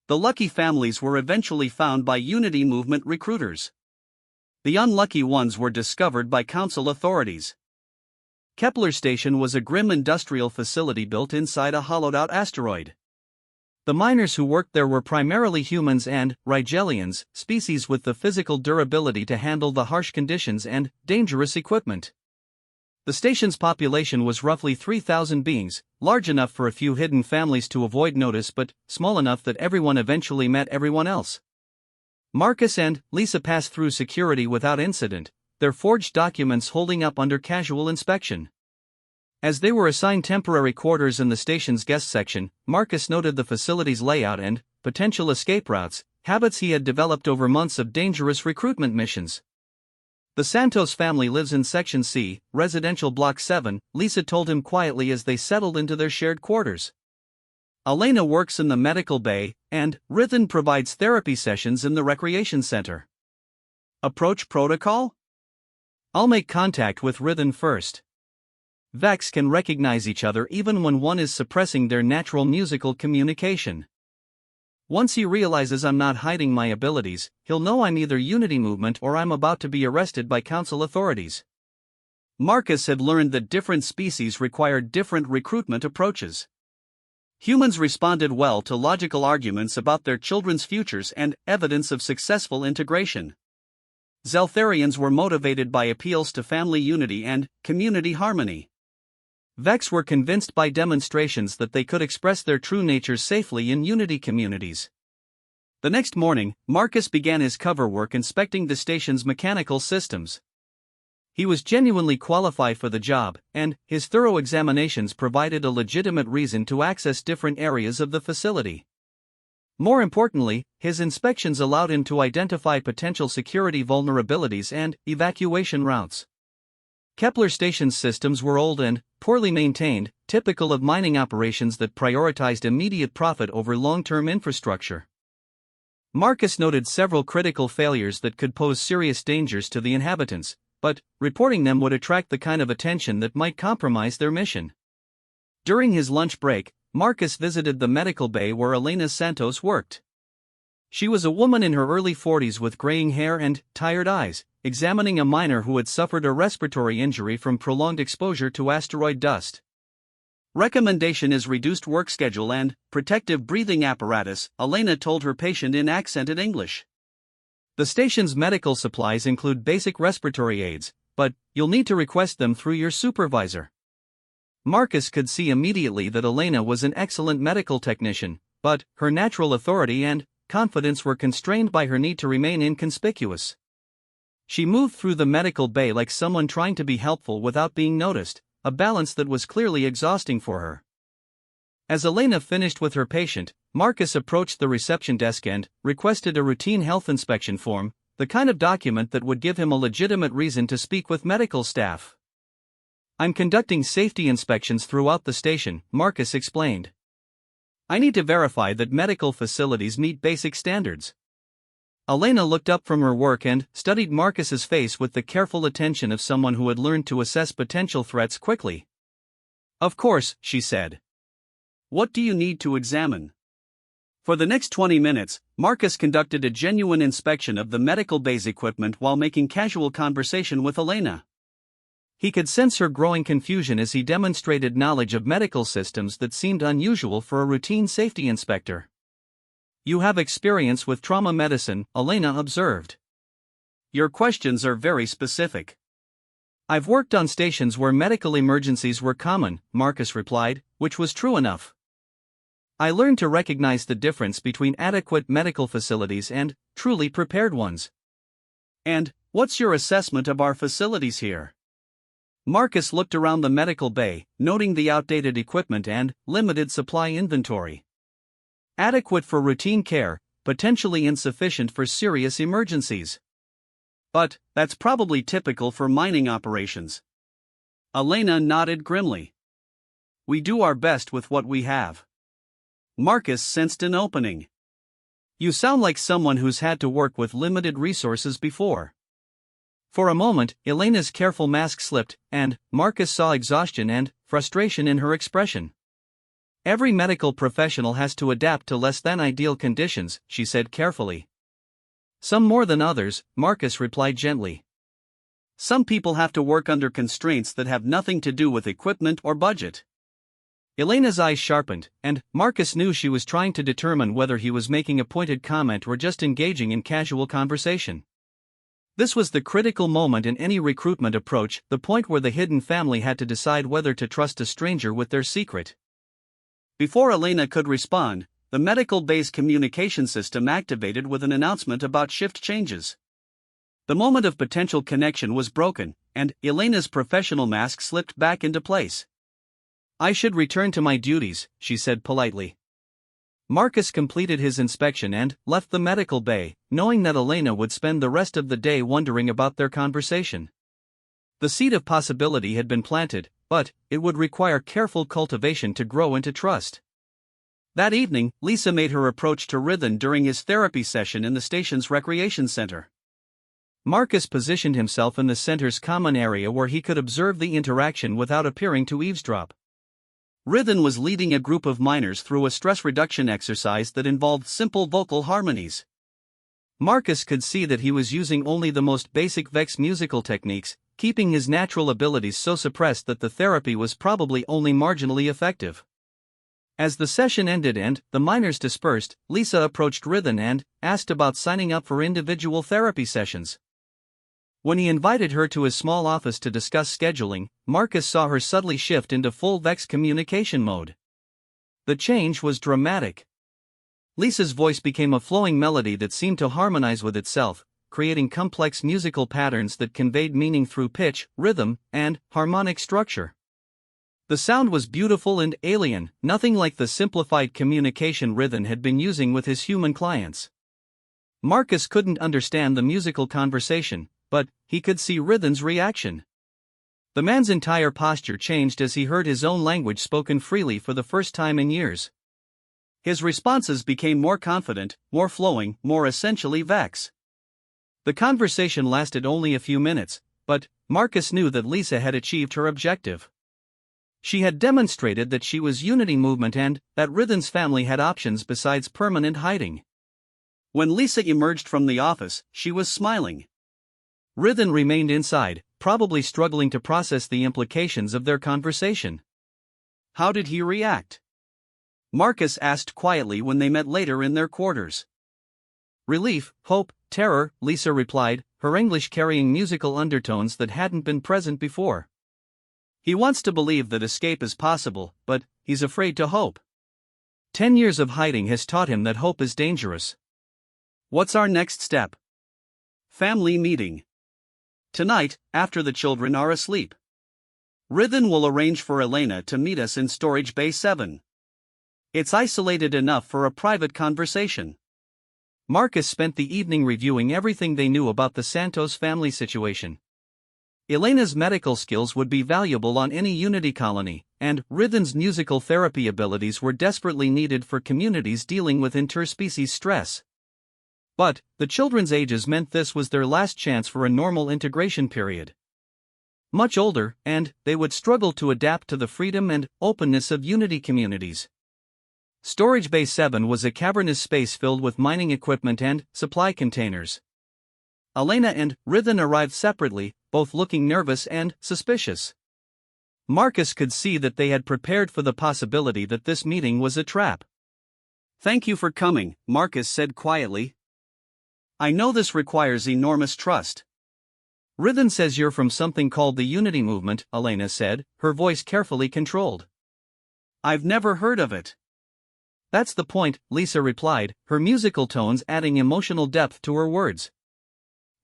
The lucky families were eventually found by Unity movement recruiters. The unlucky ones were discovered by Council authorities. Kepler Station was a grim industrial facility built inside a hollowed-out asteroid. The miners who worked there were primarily humans and Rigelians, species with the physical durability to handle the harsh conditions and dangerous equipment. The station's population was roughly 3,000 beings, large enough for a few hidden families to avoid notice but small enough that everyone eventually met everyone else. Marcus and Lisa passed through security without incident, their forged documents holding up under casual inspection. As they were assigned temporary quarters in the station's guest section, Marcus noted the facility's layout and potential escape routes, habits he had developed over months of dangerous recruitment missions. The Santos family lives in Section C, Residential Block 7, Lisa told him quietly as they settled into their shared quarters. Elena works in the medical bay, and Rithan provides therapy sessions in the recreation center. Approach protocol? I'll make contact with Rithan first. Vex can recognize each other even when one is suppressing their natural musical communication. Once he realizes I'm not hiding my abilities, he'll know I'm either Unity movement or I'm about to be arrested by council authorities. Marcus had learned that different species required different recruitment approaches. Humans responded well to logical arguments about their children's futures and evidence of successful integration. Zeltharians were motivated by appeals to family unity and community harmony. Vex were convinced by demonstrations that they could express their true natures safely in Unity communities. The next morning, Marcus began his cover work inspecting the station's mechanical systems. He was genuinely qualified for the job, and his thorough examinations provided a legitimate reason to access different areas of the facility. More importantly, his inspections allowed him to identify potential security vulnerabilities and evacuation routes. Kepler Station's systems were old and poorly maintained, typical of mining operations that prioritized immediate profit over long-term infrastructure. Marcus noted several critical failures that could pose serious dangers to the inhabitants, but reporting them would attract the kind of attention that might compromise their mission. During his lunch break, Marcus visited the medical bay where Elena Santos worked. She was a woman in her early 40s with graying hair and tired eyes, examining a miner who had suffered a respiratory injury from prolonged exposure to asteroid dust. Recommendation is reduced work schedule and protective breathing apparatus, Elena told her patient in accented English. The station's medical supplies include basic respiratory aids, but you'll need to request them through your supervisor. Marcus could see immediately that Elena was an excellent medical technician, but her natural authority and confidence were constrained by her need to remain inconspicuous. She moved through the medical bay like someone trying to be helpful without being noticed, a balance that was clearly exhausting for her. As Elena finished with her patient, Marcus approached the reception desk and requested a routine health inspection form, the kind of document that would give him a legitimate reason to speak with medical staff. I'm conducting safety inspections throughout the station, Marcus explained. I need to verify that medical facilities meet basic standards. Elena looked up from her work and studied Marcus's face with the careful attention of someone who had learned to assess potential threats quickly. Of course, she said. What do you need to examine? For the next 20 minutes, Marcus conducted a genuine inspection of the medical bay's equipment while making casual conversation with Elena. He could sense her growing confusion as he demonstrated knowledge of medical systems that seemed unusual for a routine safety inspector. You have experience with trauma medicine, Elena observed. Your questions are very specific. I've worked on stations where medical emergencies were common, Marcus replied, which was true enough. I learned to recognize the difference between adequate medical facilities and truly prepared ones. And what's your assessment of our facilities here? Marcus looked around the medical bay, noting the outdated equipment and limited supply inventory. Adequate for routine care, potentially insufficient for serious emergencies. But that's probably typical for mining operations. Elena nodded grimly. We do our best with what we have. Marcus sensed an opening. You sound like someone who's had to work with limited resources before. For a moment, Elena's careful mask slipped, and Marcus saw exhaustion and frustration in her expression. Every medical professional has to adapt to less than ideal conditions, she said carefully. Some more than others, Marcus replied gently. Some people have to work under constraints that have nothing to do with equipment or budget. Elena's eyes sharpened, and Marcus knew she was trying to determine whether he was making a pointed comment or just engaging in casual conversation. This was the critical moment in any recruitment approach, the point where the hidden family had to decide whether to trust a stranger with their secret. Before Elena could respond, the medical base communication system activated with an announcement about shift changes. The moment of potential connection was broken, and Elena's professional mask slipped back into place. "I should return to my duties," she said politely. Marcus completed his inspection and left the medical bay, knowing that Elena would spend the rest of the day wondering about their conversation. The seed of possibility had been planted, but it would require careful cultivation to grow into trust. That evening, Lisa made her approach to Reunited during his therapy session in the station's recreation center. Marcus positioned himself in the center's common area where he could observe the interaction without appearing to eavesdrop. Reunited was leading a group of miners through a stress reduction exercise that involved simple vocal harmonies. Marcus could see that he was using only the most basic Vex musical techniques, keeping his natural abilities so suppressed that the therapy was probably only marginally effective. As the session ended and the miners dispersed, Lisa approached Reunited and asked about signing up for individual therapy sessions. When he invited her to his small office to discuss scheduling, Marcus saw her subtly shift into full Vex communication mode. The change was dramatic. Lisa's voice became a flowing melody that seemed to harmonize with itself, creating complex musical patterns that conveyed meaning through pitch, rhythm, and harmonic structure. The sound was beautiful and alien, nothing like the simplified communication Reunited had been using with his human clients. Marcus couldn't understand the musical conversation, but he could see Reunited's reaction. The man's entire posture changed as he heard his own language spoken freely for the first time in years. His responses became more confident, more flowing, more essentially Vex. The conversation lasted only a few minutes, but Marcus knew that Lisa had achieved her objective. She had demonstrated that she was unity movement and that Reunited's family had options besides permanent hiding. When Lisa emerged from the office, she was smiling. Reunited remained inside, probably struggling to process the implications of their conversation. How did he react? Marcus asked quietly when they met later in their quarters. Relief, hope, terror, Lisa replied, her English carrying musical undertones that hadn't been present before. He wants to believe that escape is possible, but he's afraid to hope. 10 years of hiding has taught him that hope is dangerous. What's our next step? Family meeting. Tonight, after the children are asleep. Reunited will arrange for Elena to meet us in Storage Bay 7. It's isolated enough for a private conversation. Marcus spent the evening reviewing everything they knew about the Santos family situation. Elena's medical skills would be valuable on any Unity colony, and Reunited's musical therapy abilities were desperately needed for communities dealing with interspecies stress. But the children's ages meant this was their last chance for a normal integration period. Much older, and they would struggle to adapt to the freedom and openness of Unity communities. Storage Bay 7 was a cavernous space filled with mining equipment and supply containers. Elena and Reunited arrived separately, both looking nervous and suspicious. Marcus could see that they had prepared for the possibility that this meeting was a trap. "Thank you for coming," Marcus said quietly. "I know this requires enormous trust." "Reunited says you're from something called the Unity movement," Elena said, her voice carefully controlled. "I've never heard of it." "That's the point," Lisa replied, her musical tones adding emotional depth to her words.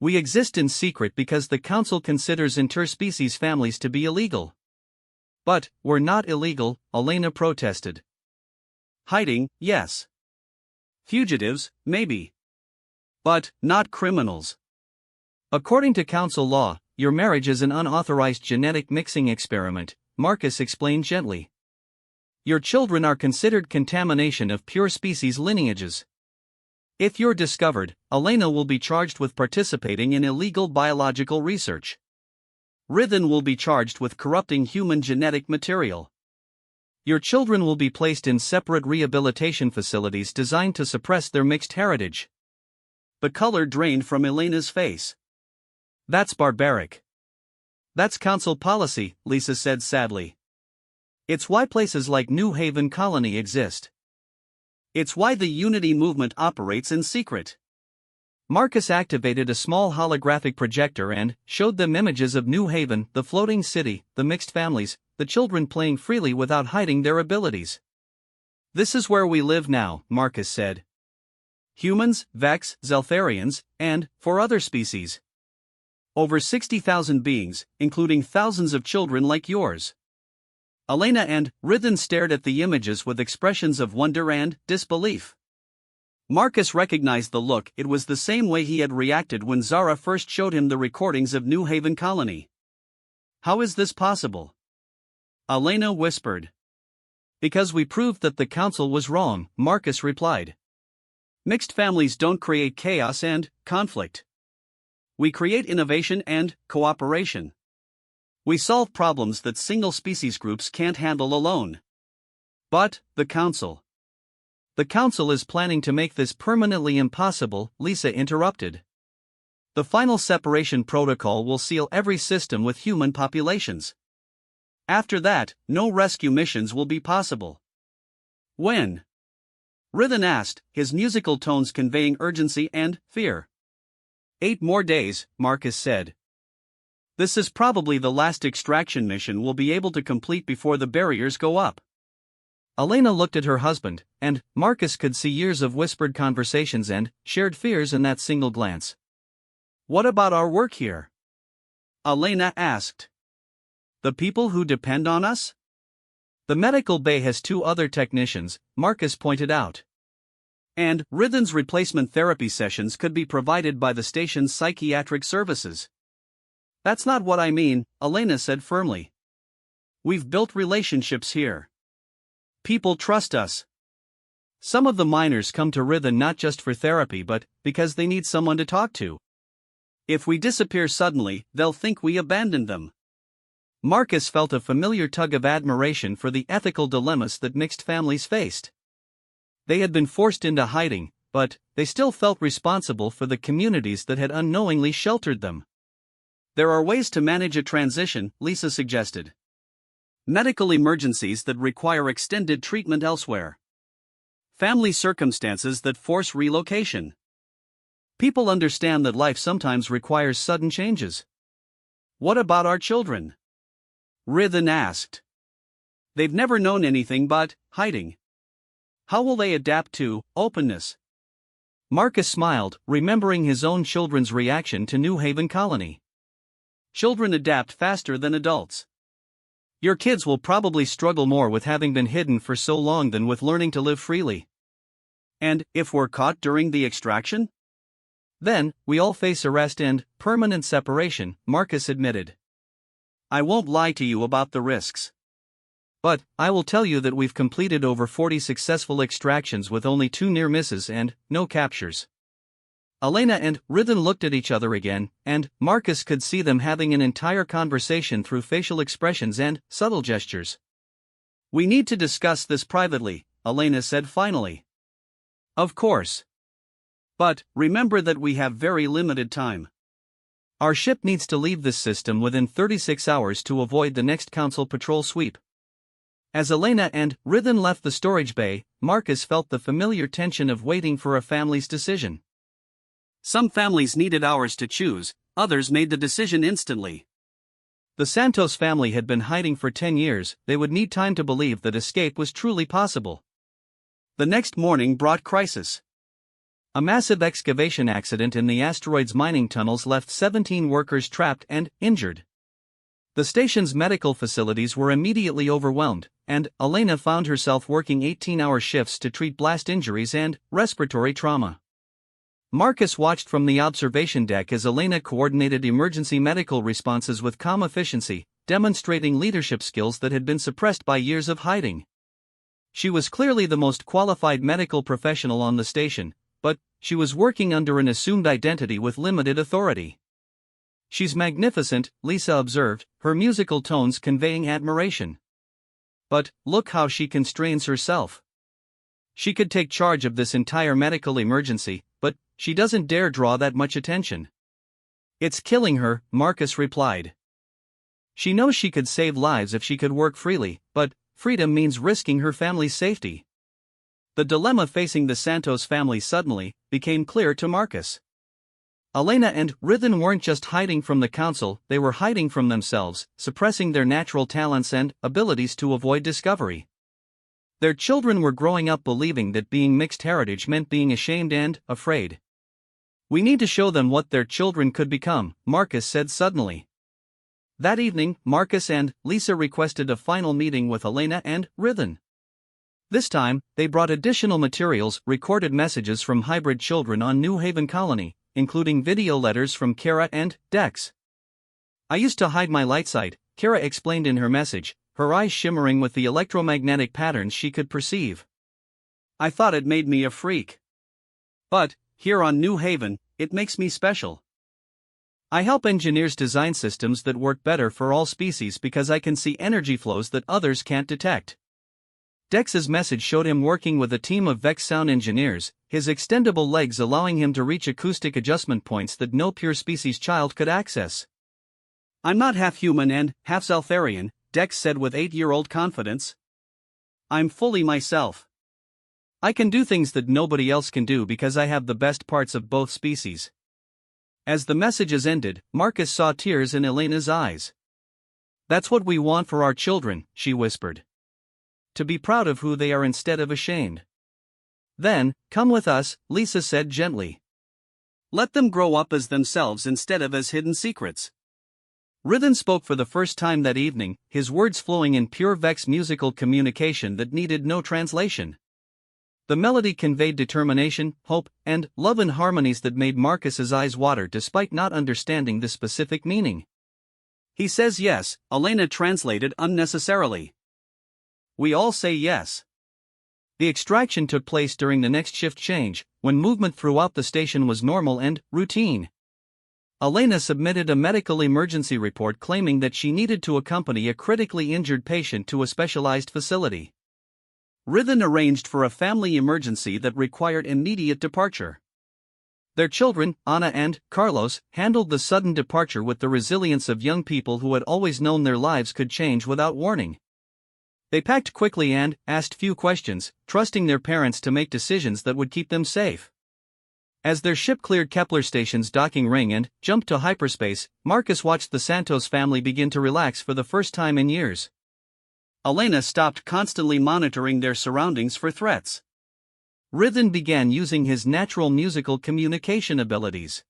"We exist in secret because the Council considers interspecies families to be illegal." "But we're not illegal," Elena protested. "Hiding, yes. Fugitives, maybe. But not criminals. According to Council law, your marriage is an unauthorized genetic mixing experiment," Marcus explained gently. "Your children are considered contamination of pure species lineages. If you're discovered, Elena will be charged with participating in illegal biological research. Reunited will be charged with corrupting human genetic material. Your children will be placed in separate rehabilitation facilities designed to suppress their mixed heritage." The color drained from Elena's face. "That's barbaric." "That's Council policy," Lisa said sadly. "It's why places like New Haven Colony exist. It's why the Unity movement operates in secret. Marcus activated a small holographic projector and showed them images of New Haven, the floating city, the mixed families, the children playing freely without hiding their abilities. "This is where we live now," Marcus said. "Humans, Vex, Zeltharians, and, for other species, over 60,000 beings, including thousands of children like yours." Elena and Rithan stared at the images with expressions of wonder and disbelief. Marcus recognized the look. It was the same way he had reacted when Zara first showed him the recordings of New Haven Colony. "How is this possible?" Elena whispered. "Because we proved that the council was wrong," Marcus replied. "Mixed families don't create chaos and conflict. We create innovation and cooperation. We solve problems that single species groups can't handle alone." "But, the council. The council is planning to make this permanently impossible," Lisa interrupted. "The final separation protocol will seal every system with human populations. After that, no rescue missions will be possible." "When?" Rithan asked, his musical tones conveying urgency and fear. 8 more days, Marcus said. "This is probably the last extraction mission we'll be able to complete before the barriers go up." Elena looked at her husband, and Marcus could see years of whispered conversations and shared fears in that single glance. "What about our work here?" Elena asked. "The people who depend on us?" "The medical bay has 2 other technicians," Marcus pointed out. "And Rithan's replacement therapy sessions could be provided by the station's psychiatric services." "That's not what I mean," Elena said firmly. "We've built relationships here. People trust us. Some of the miners come to Rithan not just for therapy but because they need someone to talk to. If we disappear suddenly, they'll think we abandoned them." Marcus felt a familiar tug of admiration for the ethical dilemmas that mixed families faced. They had been forced into hiding, but they still felt responsible for the communities that had unknowingly sheltered them. "There are ways to manage a transition," Lisa suggested. "Medical emergencies that require extended treatment elsewhere. Family circumstances that force relocation. People understand that life sometimes requires sudden changes." "What about our children?" Rithan asked. "They've never known anything but hiding. How will they adapt to openness?" Marcus smiled, remembering his own children's reaction to New Haven Colony. "Children adapt faster than adults. Your kids will probably struggle more with having been hidden for so long than with learning to live freely." "And if we're caught during the extraction?" "Then, we all face arrest and permanent separation," Marcus admitted. "I won't lie to you about the risks. But I will tell you that we've completed over 40 successful extractions with only 2 near misses and no captures." Elena and Rithan looked at each other again, and Marcus could see them having an entire conversation through facial expressions and subtle gestures. "We need to discuss this privately," Elena said finally. "Of course. But remember that we have very limited time. Our ship needs to leave this system within 36 hours to avoid the next council patrol sweep." As Elena and Rithan left the storage bay, Marcus felt the familiar tension of waiting for a family's decision. Some families needed hours to choose, others made the decision instantly. The Santos family had been hiding for 10 years, they would need time to believe that escape was truly possible. The next morning brought crisis. A massive excavation accident in the asteroid's mining tunnels left 17 workers trapped and injured. The station's medical facilities were immediately overwhelmed, and Elena found herself working 18-hour shifts to treat blast injuries and respiratory trauma. Marcus watched from the observation deck as Elena coordinated emergency medical responses with calm efficiency, demonstrating leadership skills that had been suppressed by years of hiding. She was clearly the most qualified medical professional on the station, but she was working under an assumed identity with limited authority. "She's magnificent," Lisa observed, her musical tones conveying admiration. "But look how she constrains herself. She could take charge of this entire medical emergency, but she doesn't dare draw that much attention." "It's killing her," Marcus replied. "She knows she could save lives if she could work freely, but freedom means risking her family's safety." The dilemma facing the Santos family suddenly became clear to Marcus. Elena and Rithan weren't just hiding from the council, they were hiding from themselves, suppressing their natural talents and abilities to avoid discovery. Their children were growing up believing that being mixed heritage meant being ashamed and afraid. "We need to show them what their children could become," Marcus said suddenly. That evening, Marcus and Lisa requested a final meeting with Elena and Rithan. This time, they brought additional materials, recorded messages from hybrid children on New Haven Colony, including video letters from Kara and Dex. "I used to hide my light side," Kara explained in her message, her eyes shimmering with the electromagnetic patterns she could perceive. "I thought it made me a freak. But, here on New Haven, it makes me special. I help engineers design systems that work better for all species because I can see energy flows that others can't detect." Dex's message showed him working with a team of Vex sound engineers, his extendable legs allowing him to reach acoustic adjustment points that no pure species child could access. "I'm not half human and half Zeltharian," Dex said with 8-year-old confidence. "I'm fully myself. I can do things that nobody else can do because I have the best parts of both species." As the messages ended, Marcus saw tears in Elena's eyes. "That's what we want for our children," she whispered. "To be proud of who they are instead of ashamed." "Then, come with us," Lisa said gently. "Let them grow up as themselves instead of as hidden secrets." Rithan spoke for the first time that evening, his words flowing in pure Vex musical communication that needed no translation. The melody conveyed determination, hope, and love in harmonies that made Marcus's eyes water despite not understanding the specific meaning. "He says yes," Elena translated unnecessarily. "We all say yes." The extraction took place during the next shift change, when movement throughout the station was normal and routine. Elena submitted a medical emergency report claiming that she needed to accompany a critically injured patient to a specialized facility. Rithan arranged for a family emergency that required immediate departure. Their children, Anna and Carlos, handled the sudden departure with the resilience of young people who had always known their lives could change without warning. They packed quickly and asked few questions, trusting their parents to make decisions that would keep them safe. As their ship cleared Kepler Station's docking ring and jumped to hyperspace, Marcus watched the Santos family begin to relax for the first time in years. Elena stopped constantly monitoring their surroundings for threats. Rithan began using his natural musical communication abilities.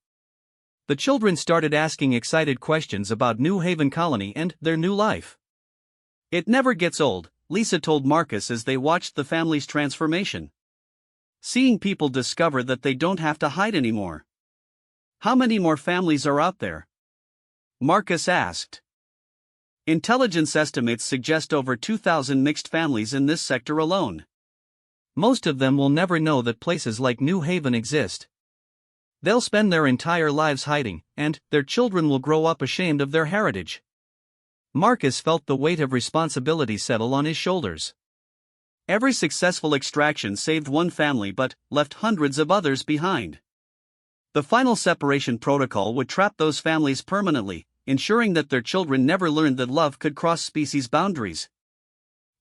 The children started asking excited questions about New Haven Colony and their new life. "It never gets old," Lisa told Marcus as they watched the family's transformation. "Seeing people discover that they don't have to hide anymore." "How many more families are out there?" Marcus asked. "Intelligence estimates suggest over 2,000 mixed families in this sector alone. Most of them will never know that places like New Haven exist. They'll spend their entire lives hiding, and their children will grow up ashamed of their heritage." Marcus felt the weight of responsibility settle on his shoulders. Every successful extraction saved one family but left hundreds of others behind. The final separation protocol would trap those families permanently, ensuring that their children never learned that love could cross species boundaries.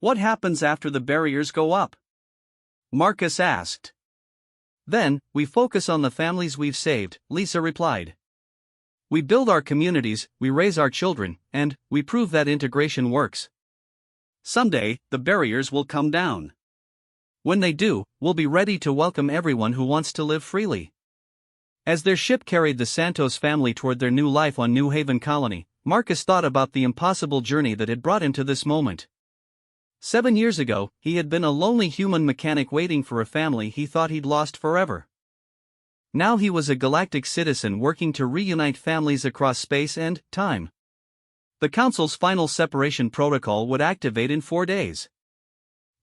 "What happens after the barriers go up?" Marcus asked. "Then, we focus on the families we've saved," Lisa replied. "We build our communities, we raise our children, and we prove that integration works. Someday, the barriers will come down. When they do, we'll be ready to welcome everyone who wants to live freely." As their ship carried the Santos family toward their new life on New Haven Colony, Marcus thought about the impossible journey that had brought him to this moment. 7 years ago, he had been a lonely human mechanic waiting for a family he thought he'd lost forever. Now he was a galactic citizen working to reunite families across space and time. The Council's final separation protocol would activate in 4 days.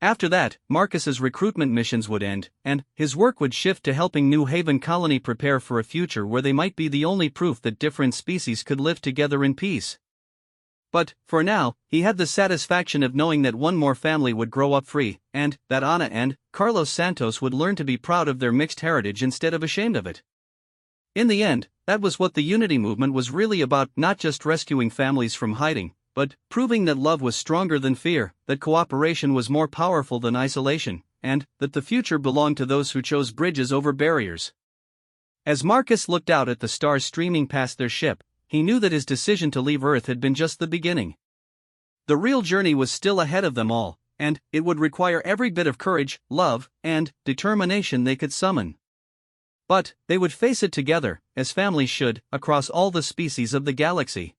After that, Marcus's recruitment missions would end, and his work would shift to helping New Haven Colony prepare for a future where they might be the only proof that different species could live together in peace. But, for now, he had the satisfaction of knowing that one more family would grow up free, and that Ana and Carlos Santos would learn to be proud of their mixed heritage instead of ashamed of it. In the end, that was what the Unity movement was really about, not just rescuing families from hiding, but proving that love was stronger than fear, that cooperation was more powerful than isolation, and that the future belonged to those who chose bridges over barriers. As Marcus looked out at the stars streaming past their ship, he knew that his decision to leave Earth had been just the beginning. The real journey was still ahead of them all, and it would require every bit of courage, love, and determination they could summon. But they would face it together, as families should, across all the species of the galaxy.